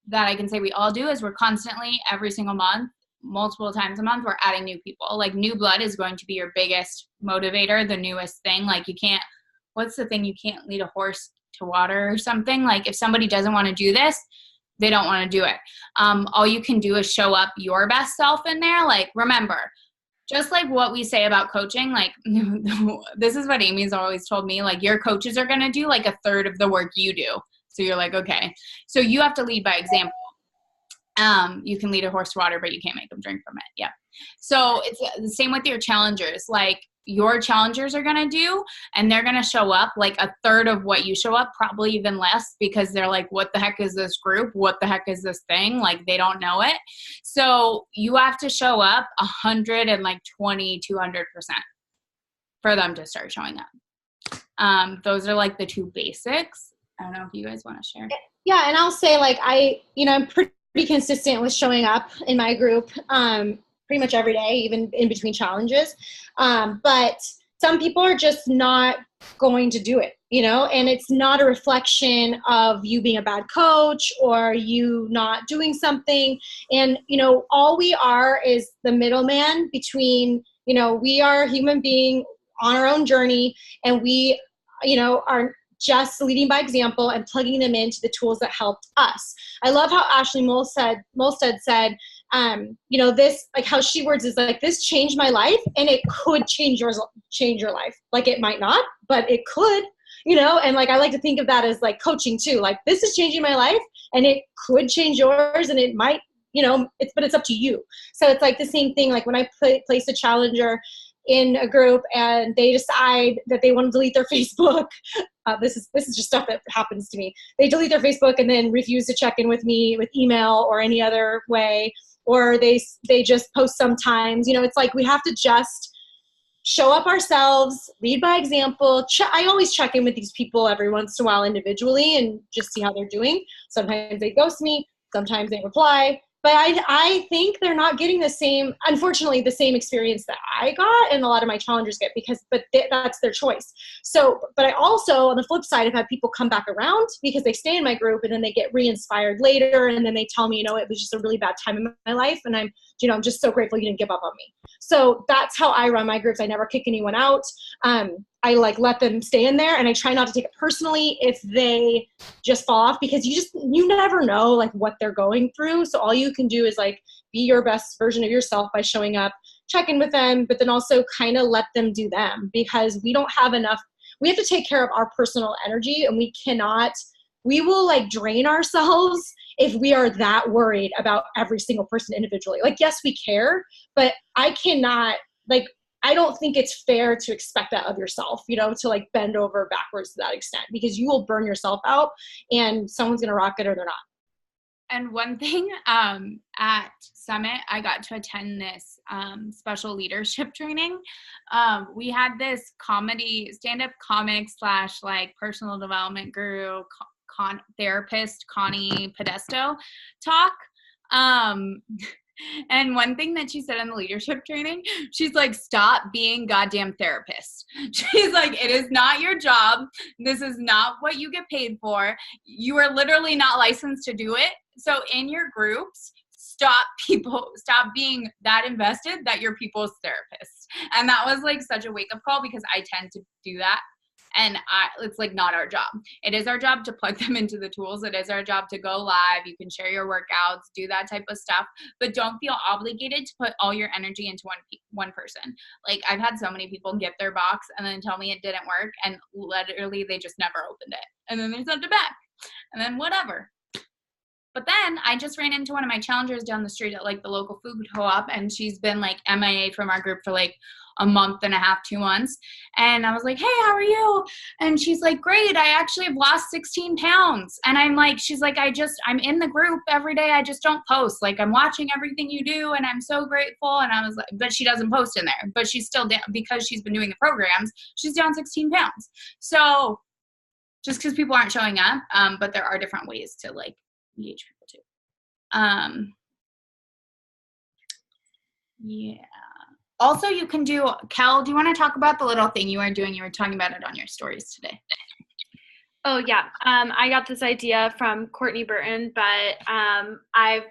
that I can say we all do is we're constantly every single month, multiple times a month, we're adding new people. Like new blood is going to be your biggest motivator, the newest thing. Like you can't, what's the thing? You can't lead a horse to water or something. Like if somebody doesn't want to do this, they don't want to do it. All you can do is show up your best self in there. Like remember, just like what we say about coaching, like this is what Amy's always told me, like your coaches are going to do like a third of the work you do. So you're like, okay, so you have to lead by example. You can lead a horse to water, but you can't make them drink from it. Yeah. So it's the same with your challengers. Like your challengers are going to do, and they're going to show up like a third of what you show up, probably even less, because they're like, what the heck is this group? What the heck is this thing? Like they don't know it. So you have to show up 200% for them to start showing up. Those are like the two basics. I don't know if you guys want to share. Yeah. And I'll say like, I'm pretty consistent with showing up in my group, pretty much every day, even in between challenges. But some people are just not going to do it, and it's not a reflection of you being a bad coach or you not doing something. And, all we are is the middleman between, we are human being on our own journey, and we, are just leading by example and plugging them into the tools that helped us. I love how Ashley Molstead said, this, like how she words is like, this changed my life, and it could change your life. Like it might not, but it could, and like, I like to think of that as like coaching too. Like this is changing my life and it could change yours, and it might, but it's up to you. So it's like the same thing. Like when I place a challenger in a group and they decide that they want to delete their Facebook. This is just stuff that happens to me. They delete their Facebook and then refuse to check in with me with email or any other way, or they just post sometimes. It's like we have to just show up ourselves, lead by example. I always check in with these people every once in a while individually and just see how they're doing. Sometimes they ghost me, sometimes they reply. But I think they're not getting the same experience that I got and a lot of my challengers get, but that's their choice. So, but I also, on the flip side, have had people come back around because they stay in my group and then they get re-inspired later, and then they tell me, it was just a really bad time in my life, and I'm just so grateful you didn't give up on me. So that's how I run my groups. I never kick anyone out. I like let them stay in there, and I try not to take it personally if they just fall off, because you never know like what they're going through. So all you can do is like be your best version of yourself by showing up, check in with them, but then also kind of let them do them, because we don't have enough. We have to take care of our personal energy, and we will like drain ourselves if we are that worried about every single person individually. Like, yes, we care, but I don't think it's fair to expect that of yourself, to like bend over backwards to that extent, because you will burn yourself out and someone's going to rock it or they're not. And one thing, at Summit, I got to attend this special leadership training. We had this stand-up comic / like personal development guru, therapist, Connie Podesto talk. And one thing that she said in the leadership training, she's like, stop being goddamn therapist. She's like, it is not your job. This is not what you get paid for. You are literally not licensed to do it. So in your groups, stop being that invested that you're people's therapist. And that was like such a wake-up call, because I tend to do that. And it's like not our job. It is our job to plug them into the tools. It is our job to go live. You can share your workouts, do that type of stuff, but don't feel obligated to put all your energy into one person. Like, I've had so many people get their box and then tell me it didn't work, and literally they just never opened it, and then they sent it back, and then whatever. But then I just ran into one of my challengers down the street at like the local food co-op, and she's been like MIA from our group for like a month and a half, 2 months. And I was like, hey, how are you? And she's like, great. I actually have lost 16 pounds. And I'm like, she's like, I'm in the group every day. I just don't post. Like, I'm watching everything you do, and I'm so grateful. And I was like, but she doesn't post in there, but she's still down because she's been doing the programs. She's down 16 pounds. So just because people aren't showing up, but there are different ways to like engage people too. Yeah. Also, you can do, Kel, do you want to talk about the little thing you are doing? You were talking about it on your stories today. Oh, yeah. I got this idea from Courtney Burton, but I've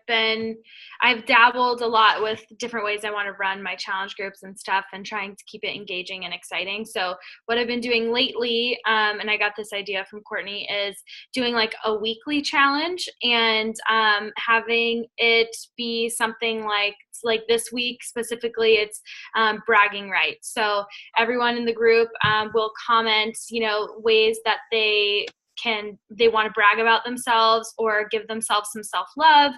dabbled a lot with different ways I want to run my challenge groups and stuff, and trying to keep it engaging and exciting. So what I've been doing lately, and I got this idea from Courtney, is doing like a weekly challenge, and having it be something like this week specifically, it's bragging rights. So everyone in the group will comment, ways that they want to brag about themselves or give themselves some self-love,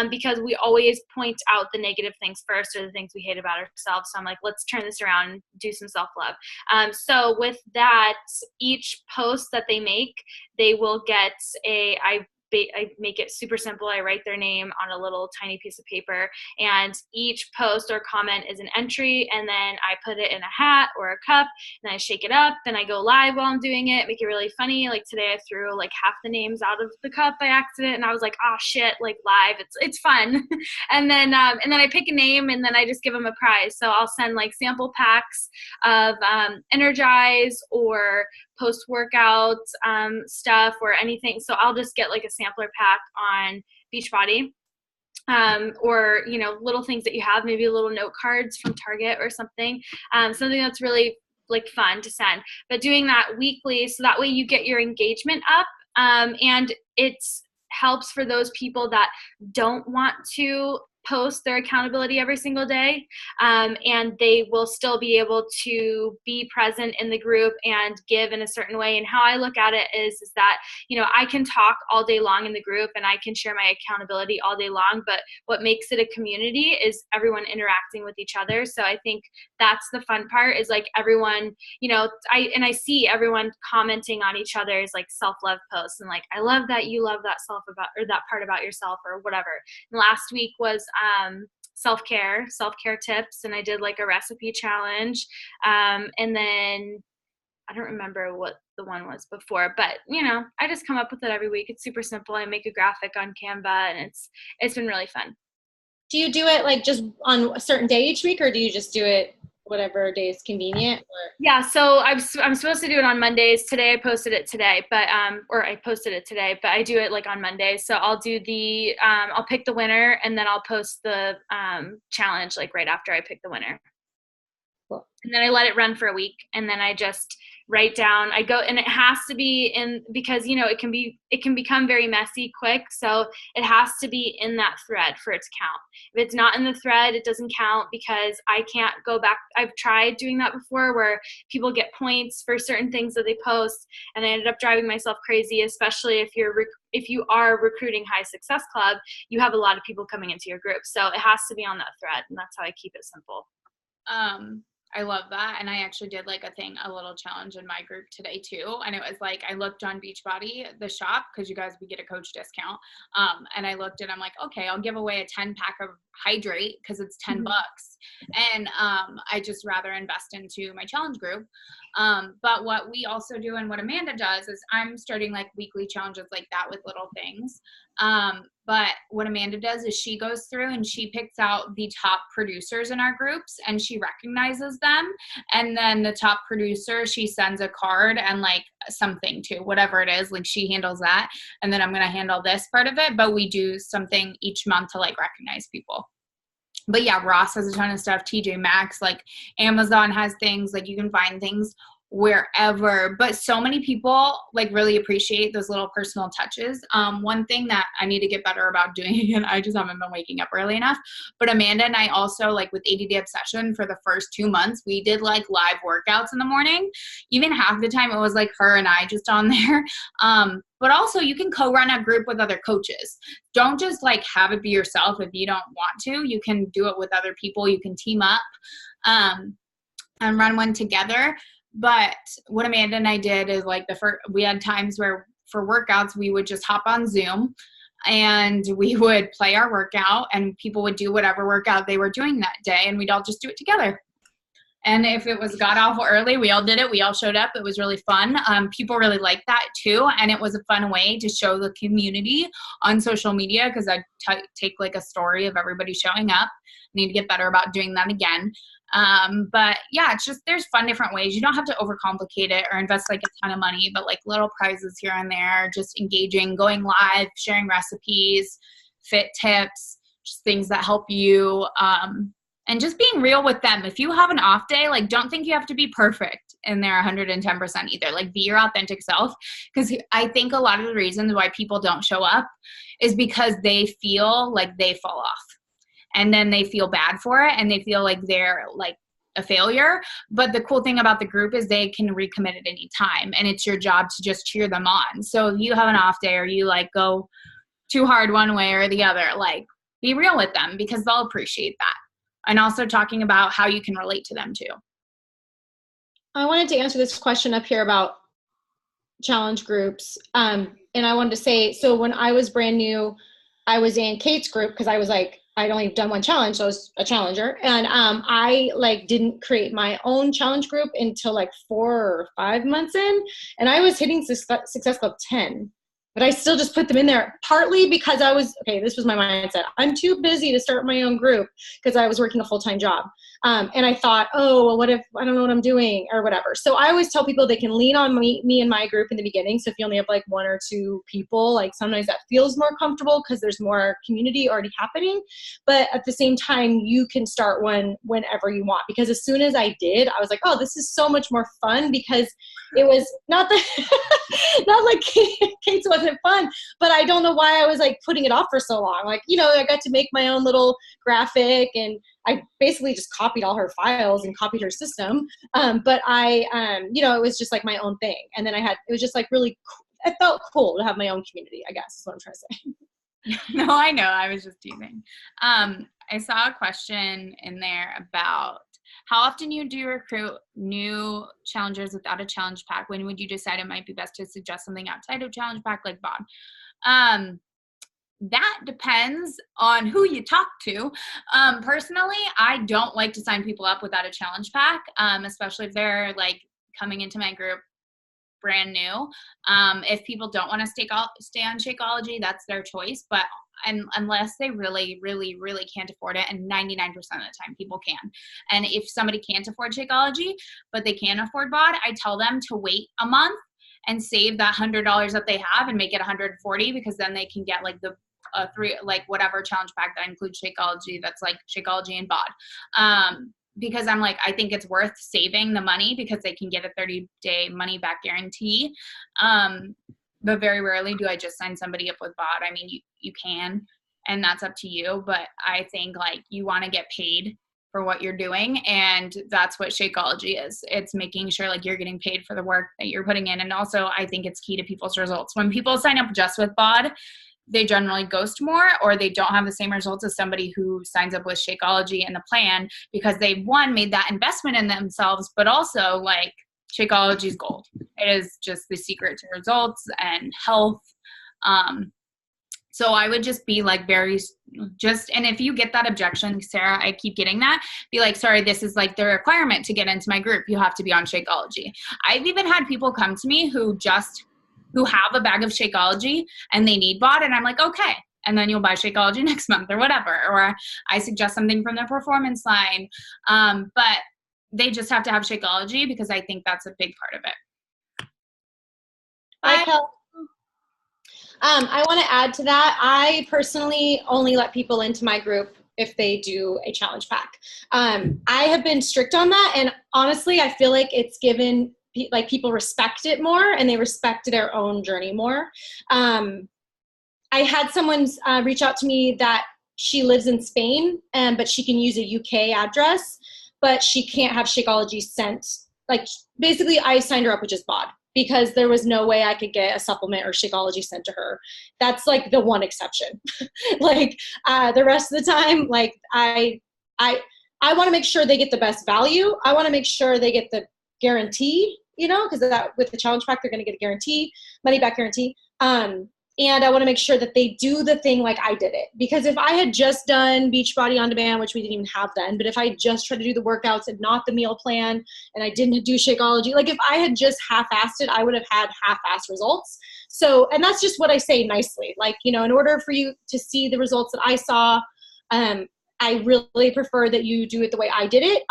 because we always point out the negative things first, or the things we hate about ourselves. So I'm like, let's turn this around and do some self-love. So with that, each post that they make, they will get I make it super simple. I write their name on a little tiny piece of paper, and each post or comment is an entry, and then I put it in a hat or a cup, and I shake it up, then I go live while I'm doing it, make it really funny. Like today I threw like half the names out of the cup by accident, and I was like, oh shit, like live, it's fun. and then I pick a name, and then I just give them a prize. So I'll send like sample packs of Energize or post-workout stuff or anything. So I'll just get like a sampler pack on Beachbody, or, little things that you have, maybe little note cards from Target or something that's really like fun to send. But doing that weekly, so that way you get your engagement up, and it's helps for those people that don't want to post their accountability every single day, and they will still be able to be present in the group and give in a certain way. And how I look at it is that, I can talk all day long in the group, and I can share my accountability all day long, but what makes it a community is everyone interacting with each other. So I think that's the fun part, is like everyone, I see everyone commenting on each other's like self-love posts, and like, I love that you love that that part about yourself, or whatever. And last week was self-care tips, and I did like a recipe challenge, and then I don't remember what the one was before, but I just come up with it every week. It's super simple. I make a graphic on Canva, and it's been really fun. Do you do it like just on a certain day each week, or do you just do it whatever day is convenient? Or? Yeah, so I'm supposed to do it on Mondays. Today I posted it today, but I do it like on Mondays. So I'll do I'll pick the winner, and then I'll post the challenge like right after I pick the winner. Cool. And then I let it run for a week, and then I just write down, I go, and it has to be in, because it can become very messy quick, so it has to be in that thread for it to count. If it's not in the thread, it doesn't count, because I can't go back. I've tried doing that before, where people get points for certain things that they post, and I ended up driving myself crazy, especially if you are recruiting High Success Club. You have a lot of people coming into your group, so it has to be on that thread, and that's how I keep it simple. I love that. And I actually did like a little challenge in my group today too. And it was like, I looked on Beachbody, the shop, because you guys, we get a coach discount. And I looked and I'm like, okay, I'll give away a 10 pack of Hydrate because it's $10. And I just rather invest into my challenge group. But what we also do, and what Amanda does, is I'm starting like weekly challenges like that with little things. But what Amanda does is she goes through and she picks out the top producers in our groups and she recognizes them. And then the top producer, she sends a card and like something to whatever it is, like she handles that. And then I'm going to handle this part of it. But we do something each month to like recognize people. But yeah, Ross has a ton of stuff. TJ Maxx, like Amazon has things, like you can find things wherever, but so many people like really appreciate those little personal touches. One thing that I need to get better about doing, and I just haven't been waking up early enough, but Amanda and I also, like with ADD Obsession, for the first 2 months, we did like live workouts in the morning. Even half the time it was like her and I just on there. But also you can co-run a group with other coaches. Don't just like have it be yourself if you don't want to. You can do it with other people. You can team up and run one together. But what Amanda and I did is like we had times where for workouts, we would just hop on Zoom and we would play our workout and people would do whatever workout they were doing that day and we'd all just do it together. And if it was got awful early, we all did it. We all showed up. It was really fun. People really liked that too. And it was a fun way to show the community on social media because I'd take like a story of everybody showing up. I need to get better about doing that again. But yeah, it's just, there's fun different ways. You don't have to overcomplicate it or invest like a ton of money, but like little prizes here and there, just engaging, going live, sharing recipes, fit tips, just things that help you, and just being real with them. If you have an off day, like don't think you have to be perfect in there 110% either. Like be your authentic self. Because I think a lot of the reasons why people don't show up is because they feel like they fall off. And then they feel bad for it and they feel like they're like a failure. But the cool thing about the group is they can recommit at any time and it's your job to just cheer them on. So if you have an off day or you like go too hard one way or the other, like be real with them because they'll appreciate that. And also talking about how you can relate to them too. I wanted to answer this question up here about challenge groups. And I wanted to say, so when I was brand new, I was in Kate's group because I was like, I'd only done one challenge, so I was a challenger. And I like didn't create my own challenge group until like 4 or 5 months in. And I was hitting Success Club 10. But I still just put them in there, partly because this was my mindset. I'm too busy to start my own group because I was working a full-time job. And I thought, oh, well, what if I don't know what I'm doing or whatever. So I always tell people they can lean on me and my group in the beginning. So if you only have like 1 or 2 people, like sometimes that feels more comfortable because there's more community already happening. But at the same time, you can start one whenever you want. Because as soon as I did, I was like, oh, this is so much more fun because it was not like Kate's wasn't fun, but I don't know why I was like putting it off for so long. Like, I got to make my own little graphic and I basically just copied all her files and copied her system. But I, it was just like my own thing. And then it was just like really, it felt cool to have my own community, I guess is what I'm trying to say. No, I know. I was just teasing. I saw a question in there about how often do you recruit new challengers without a challenge pack? When would you decide it might be best to suggest something outside of challenge pack like BOD? That depends on who you talk to. Personally, I don't like to sign people up without a challenge pack, especially if they're like coming into my group brand new. If people don't want to stay on Shakeology, that's their choice. But unless they really, really, really can't afford it, and 99% of the time people can. And if somebody can't afford Shakeology, but they can afford BOD, I tell them to wait a month and save that $100 that they have and make it $140 because then they can get like the whatever challenge pack that includes Shakeology that's like Shakeology and BOD. Because I'm like, I think it's worth saving the money because they can get a 30-day money back guarantee. But very rarely do I just sign somebody up with BOD. I mean, you can, and that's up to you. But I think like you want to get paid for what you're doing. And that's what Shakeology is. It's making sure like you're getting paid for the work that you're putting in. And also I think it's key to people's results. When people sign up just with BOD, they generally ghost more or they don't have the same results as somebody who signs up with Shakeology and the plan because they've made that investment in themselves, but also like Shakeology's gold. It is just the secret to results and health. So I would just be like and if you get that objection, Sarah, I keep getting that, be like, sorry, this is like the requirement to get into my group. You have to be on Shakeology. I've even had people come to me who just who have a bag of Shakeology and they need BOD, and I'm like, okay. And then you'll buy Shakeology next month or whatever. Or I suggest something from their performance line. But they just have to have Shakeology because I think that's a big part of it. Hi, Kel. I want to add to that. I personally only let people into my group if they do a challenge pack. I have been strict on that. And honestly, I feel like it's given like people respect it more and they respect their own journey more. I had someone reach out to me that she lives in Spain, but she can use a UK address, but she can't have Shakeology sent. Like, basically, I signed her up with just BOD because there was no way I could get a supplement or Shakeology sent to her. That's like the one exception. Like, the rest of the time, like, I want to make sure they get the best value. I want to make sure they get the guarantee, you know, because that with the challenge pack, they're going to get a guarantee, money back guarantee. And I want to make sure that they do the thing like I did it. Because if I had just done Beachbody On Demand, which we didn't even have then, but if I just tried to do the workouts and not the meal plan, and I didn't do Shakeology, like if I had just half-assed it, I would have had half-assed results. So, and that's just what I say nicely. Like, you know, in order for you to see the results that I saw, I really prefer that you do it the way I did it.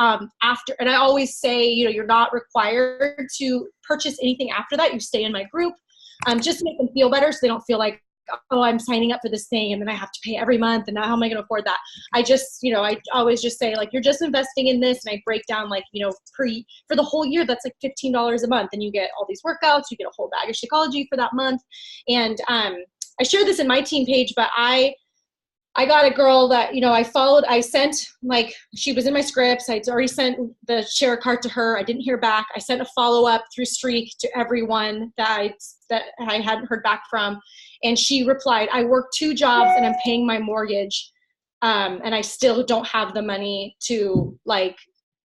After, and I always say, you know, you're not required to purchase anything after that. You stay in my group. Just to make them feel better so they don't feel like, oh, I'm signing up for this thing and then I have to pay every month and now how am I going to afford that? I just, you know, I always just say like, you're just investing in this, and I break down like, you know, for the whole year, that's like $15 a month, and you get all these workouts, you get a whole bag of Shakeology for that month. And I shared this in my team page, but I got a girl that, you know, I sent, like, she was in my scripts. I'd already sent the share cart to her. I didn't hear back. I sent a follow-up through Streak to everyone that I hadn't heard back from. And she replied, I work 2 jobs and I'm paying my mortgage. And I still don't have the money to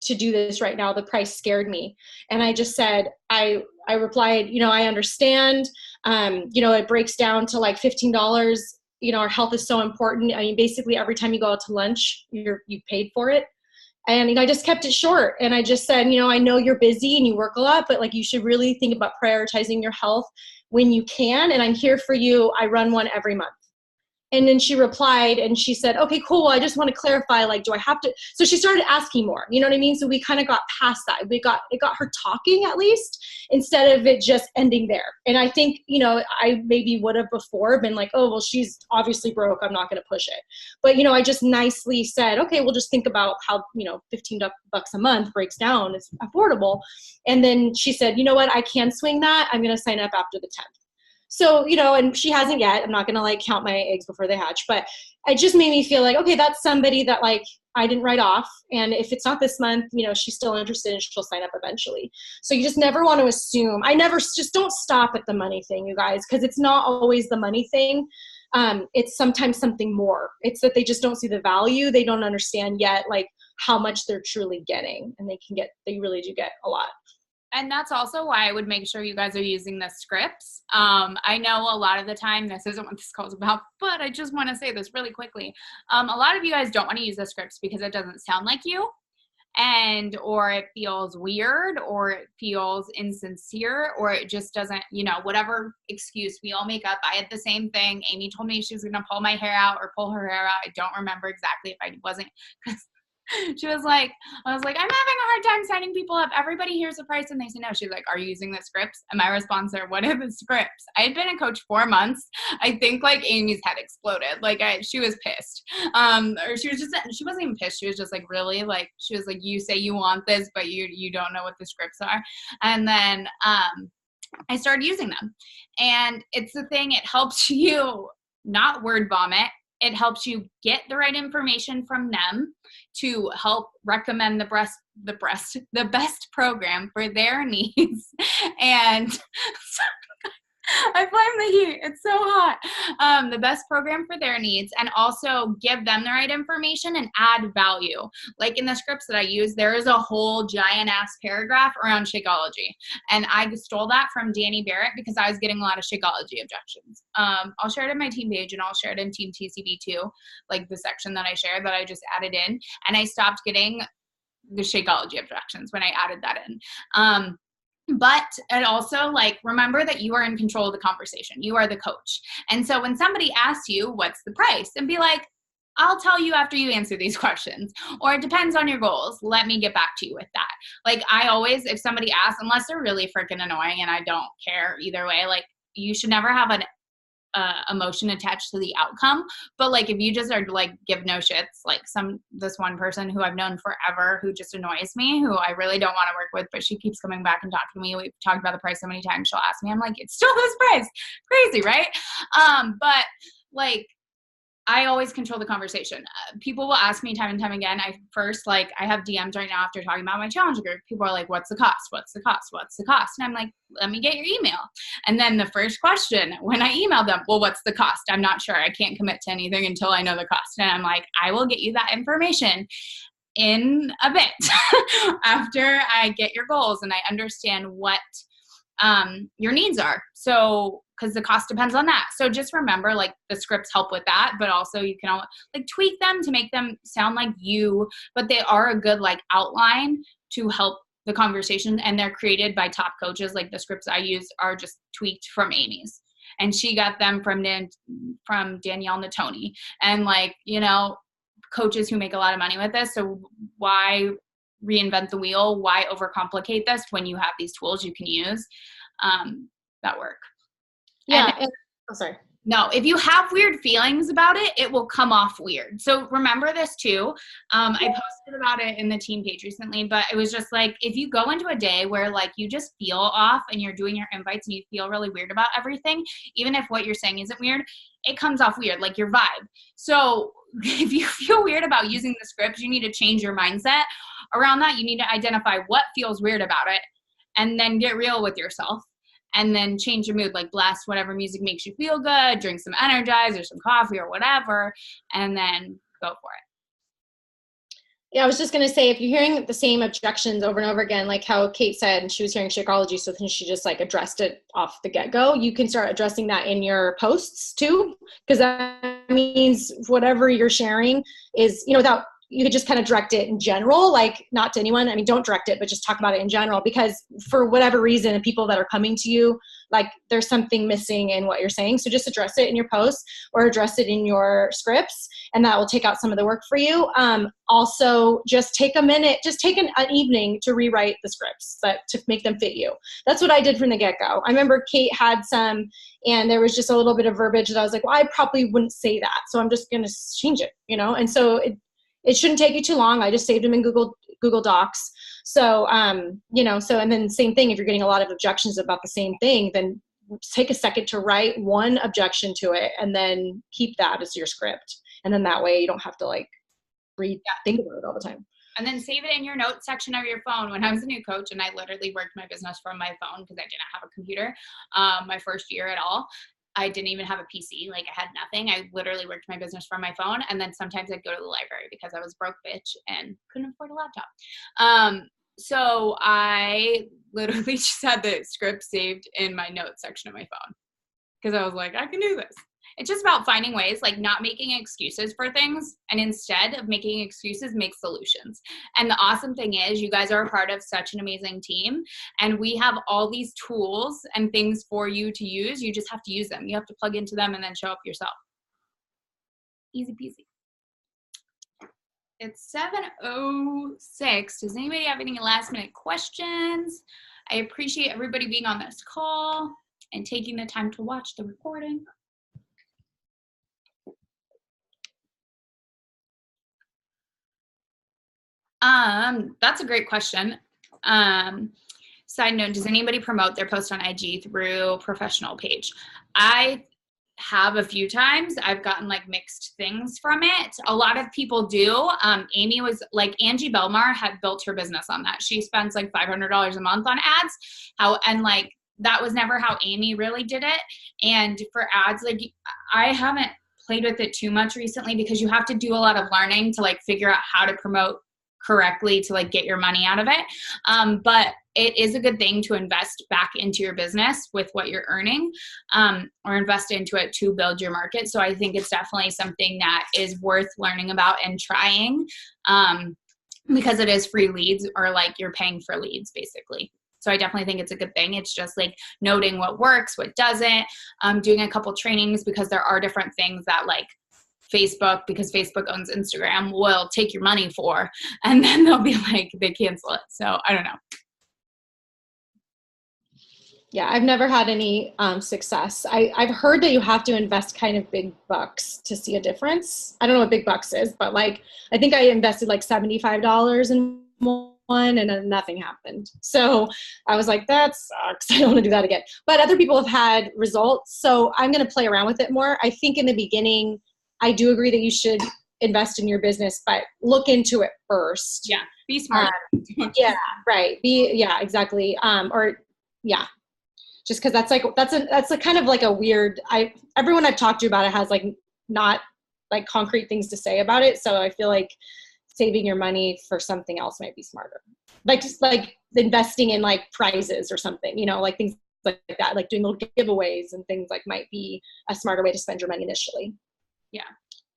do this right now. The price scared me. And I just said, I replied, you know, I understand. You know, it breaks down to like $15. You know, our health is so important. I mean, basically every time you go out to lunch, you paid for it. And, you know, I just kept it short. And I just said, you know, I know you're busy and you work a lot, but like you should really think about prioritizing your health when you can. And I'm here for you. I run one every month. And then she replied and she said, okay, cool. Well, I just want to clarify, like, do I have to? So she started asking more, you know what I mean? So we kind of got past that. It got her talking at least, instead of it just ending there. And I think, you know, I maybe would have before been like, oh, well, she's obviously broke. I'm not going to push it. But, you know, I just nicely said, okay, we'll just think about how, you know, $15 a month breaks down. It's affordable. And then she said, you know what? I can swing that. I'm going to sign up after the 10th. So, you know, and she hasn't yet. I'm not going to like count my eggs before they hatch, but it just made me feel like, okay, that's somebody that like I didn't write off. And if it's not this month, you know, she's still interested and she'll sign up eventually. So you just never want to assume. Just don't stop at the money thing, you guys, because it's not always the money thing. It's sometimes something more. It's that they just don't see the value. They don't understand yet, like how much they're truly getting, and they really do get a lot. And that's also why I would make sure you guys are using the scripts. I know a lot of the time, this isn't what this call is about, but I just want to say this really quickly. A lot of you guys don't want to use the scripts because it doesn't sound like you, or it feels weird, or it feels insincere, or it just doesn't, you know, whatever excuse we all make up. I had the same thing. Amy told me she was going to pull my hair out or pull her hair out. I don't remember exactly if I wasn't, she was like, I was like, I'm having a hard time signing people up. Everybody hears the price and they say no. She's like, are you using the scripts? And my response are, what are the scripts? I had been a coach 4 months. I think like Amy's head exploded. Like she was pissed. Or she wasn't even pissed. She was just like, really? Like, she was like, you say you want this, but you don't know what the scripts are. And then I started using them. And it's the thing, it helps you not word vomit. It helps you get the right information from them to help recommend the best program for their needs. And I blame the heat. It's so hot. The best program for their needs, and also give them the right information and add value. Like in the scripts that I use, there is a whole giant ass paragraph around Shakeology. And I stole that from Danny Barrett because I was getting a lot of Shakeology objections. I'll share it in my team page, and I'll share it in Team TCB too, like the section that I shared that I just added in. And I stopped getting the Shakeology objections when I added that in. But it also, like, remember that you are in control of the conversation. You are the coach. And so when somebody asks you, what's the price? And be like, I'll tell you after you answer these questions. Or it depends on your goals. Let me get back to you with that. Like, I always, if somebody asks, unless they're really freaking annoying and I don't care either way, like, you should never have an emotion attached to the outcome. But like, if you just are like, give no shits, like this one person who I've known forever who just annoys me, who I really don't want to work with, but she keeps coming back and talking to me. We've talked about the price so many times. She'll ask me, I'm like, it's still this price. Crazy, right? But like, I always control the conversation. People will ask me time and time again. I have DMs right now after talking about my challenge group. People are like, what's the cost? What's the cost? What's the cost? And I'm like, let me get your email. And then the first question when I email them, well, what's the cost? I'm not sure. I can't commit to anything until I know the cost. And I'm like, I will get you that information in a bit after I get your goals and I understand what your needs are. So, because the cost depends on that. So just remember, like, the scripts help with that, but also you can like tweak them to make them sound like you, but they are a good like outline to help the conversation, and they're created by top coaches. Like, the scripts I use are just tweaked from Amy's, and she got them from Danielle Natoni, and like, you know, coaches who make a lot of money with this. So why reinvent the wheel? Why overcomplicate this when you have these tools you can use that work? Yeah. Sorry. No, if you have weird feelings about it, it will come off weird. So remember this too. I posted about it in the team page recently, but it was just like, if you go into a day where like you just feel off and you're doing your invites and you feel really weird about everything, even if what you're saying isn't weird, it comes off weird, like your vibe. So if you feel weird about using the scripts, you need to change your mindset around that. You need to identify what feels weird about it and then get real with yourself. And then change your mood, like blast whatever music makes you feel good, drink some Energize or some coffee or whatever, and then go for it. Yeah, I was just going to say, if you're hearing the same objections over and over again, like how Kate said, she was hearing Shakeology, so then she just like addressed it off the get-go, you can start addressing that in your posts too, because that means whatever you're sharing is, you know, you could just kind of direct it in general, like not to anyone. I mean, don't direct it, but just talk about it in general, because for whatever reason, the people that are coming to you, like there's something missing in what you're saying. So just address it in your posts or address it in your scripts, and that will take out some of the work for you. Also, just take a minute, just take an evening to rewrite the scripts, but to make them fit you. That's what I did from the get-go. I remember Kate had some, and there was just a little bit of verbiage that I was like, well, I probably wouldn't say that, so I'm just going to change it, you know? And so it shouldn't take you too long. I just saved them in Google Docs. So, you know, and then same thing, if you're getting a lot of objections about the same thing, then take a second to write one objection to it and then keep that as your script. And then that way you don't have to like think about it all the time. And then save it in your notes section of your phone. When I was a new coach and I literally worked my business from my phone because I didn't have a computer my first year at all. I didn't even have a PC. Like, I had nothing. I literally worked my business from my phone. And then sometimes I'd go to the library because I was broke bitch and couldn't afford a laptop. So I literally just had the script saved in my notes section of my phone because I was like, I can do this. It's just about finding ways, like not making excuses for things, and instead of making excuses, make solutions. And the awesome thing is you guys are a part of such an amazing team, and we have all these tools and things for you to use. You just have to use them. You have to plug into them and then show up yourself. Easy peasy. It's 7:06. Does anybody have any last minute questions? I appreciate everybody being on this call and taking the time to watch the recording. That's a great question. Side note, does anybody promote their post on IG through professional page? I have a few times. I've gotten like mixed things from it. A lot of people do. Amy was like, Angie Belmar had built her business on that. She spends like $500 a month on ads. And like, that was never how Amy really did it. And for ads, like I haven't played with it too much recently because you have to do a lot of learning to like figure out how to promote correctly to like get your money out of it. But it is a good thing to invest back into your business with what you're earning, or invest into it to build your market. So I think it's definitely something that is worth learning about and trying, because it is free leads, or like you're paying for leads basically. So I definitely think it's a good thing. It's just like noting what works, what doesn't, doing a couple trainings, because there are different things that like Facebook, because Facebook owns Instagram, will take your money for, and then they'll be like, they cancel it. So I don't know. Yeah, I've never had any success. I've heard that you have to invest kind of big bucks to see a difference. I don't know what big bucks is, but like, I think I invested like $75 in one and then nothing happened. So I was like, that sucks. I don't want to do that again. But other people have had results. So I'm going to play around with it more. I think in the beginning, I do agree that you should invest in your business, but look into it first. Yeah. Be smart. Yeah, right. Yeah, exactly. Just because that's a kind of like a weird, everyone I've talked to about it has like not like concrete things to say about it. So I feel like saving your money for something else might be smarter. Like just like investing in like prizes or something, you know, like things like that, like doing little giveaways and things like might be a smarter way to spend your money initially. Yeah.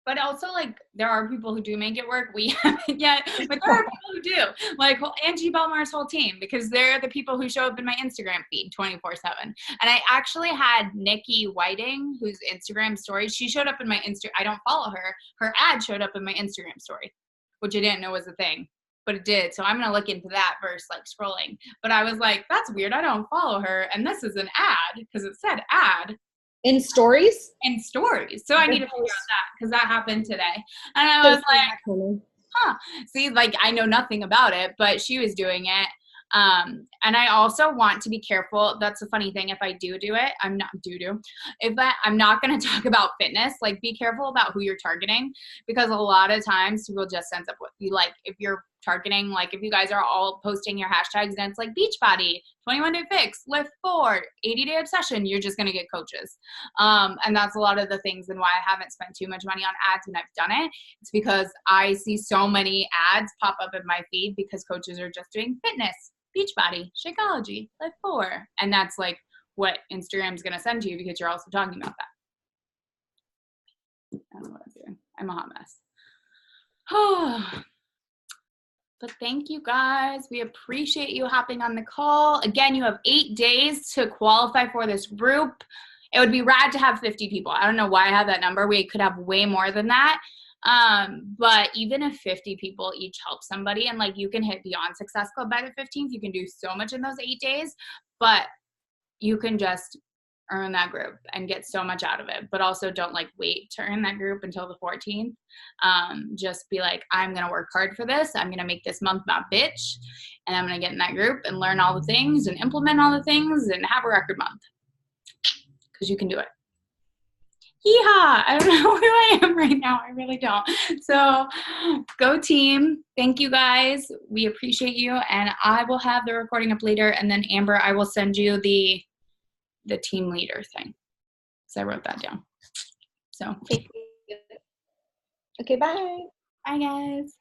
But also, like, there are people who do make it work. We haven't yet, but there are people who do. Like Angie Belmar's whole team, because they're the people who show up in my Instagram feed 24/7. And I actually had Nikki Whiting, whose Instagram story, she showed up in my I don't follow her. Her ad showed up in my Instagram story, which I didn't know was a thing, but it did. So I'm going to look into that versus like scrolling. But I was like, that's weird. I don't follow her. And this is an ad, because it said ad. In stories? In stories. So I need to figure out that, because that happened today. And I was like, huh. See, like, I know nothing about it, but she was doing it. And I also want to be careful. That's a funny thing. If I do it, I'm not going to talk about fitness. Like, be careful about who you're targeting, because a lot of times people just ends up with you. Like, if you're targeting, like if you guys are all posting your hashtags and it's like Beachbody, 21-day fix, lift 4, 80-day obsession, you're just going to get coaches. And that's a lot of the things and why I haven't spent too much money on ads when I've done it. It's because I see so many ads pop up in my feed because coaches are just doing fitness, Beachbody, Shakeology, lift 4. And that's like what Instagram's going to send to you, because you're also talking about that. I don't know what I'm doing. I'm a hot mess. But thank you guys. We appreciate you hopping on the call. Again, you have 8 days to qualify for this group. It would be rad to have 50 people. I don't know why I have that number. We could have way more than that. But even if 50 people each help somebody, and like you can hit Beyond Success Club by the 15th, you can do so much in those 8 days, but you can just earn that group and get so much out of it. But also don't like wait to earn that group until the 14th. Just be like, I'm going to work hard for this. I'm going to make this month my bitch, and I'm going to get in that group and learn all the things and implement all the things and have a record month, because you can do it. Yeehaw! I don't know who I am right now. I really don't. So go team. Thank you guys. We appreciate you. And I will have the recording up later. And then Amber, I will send you the team leader thing, because I wrote that down. So Okay, bye. bye guys.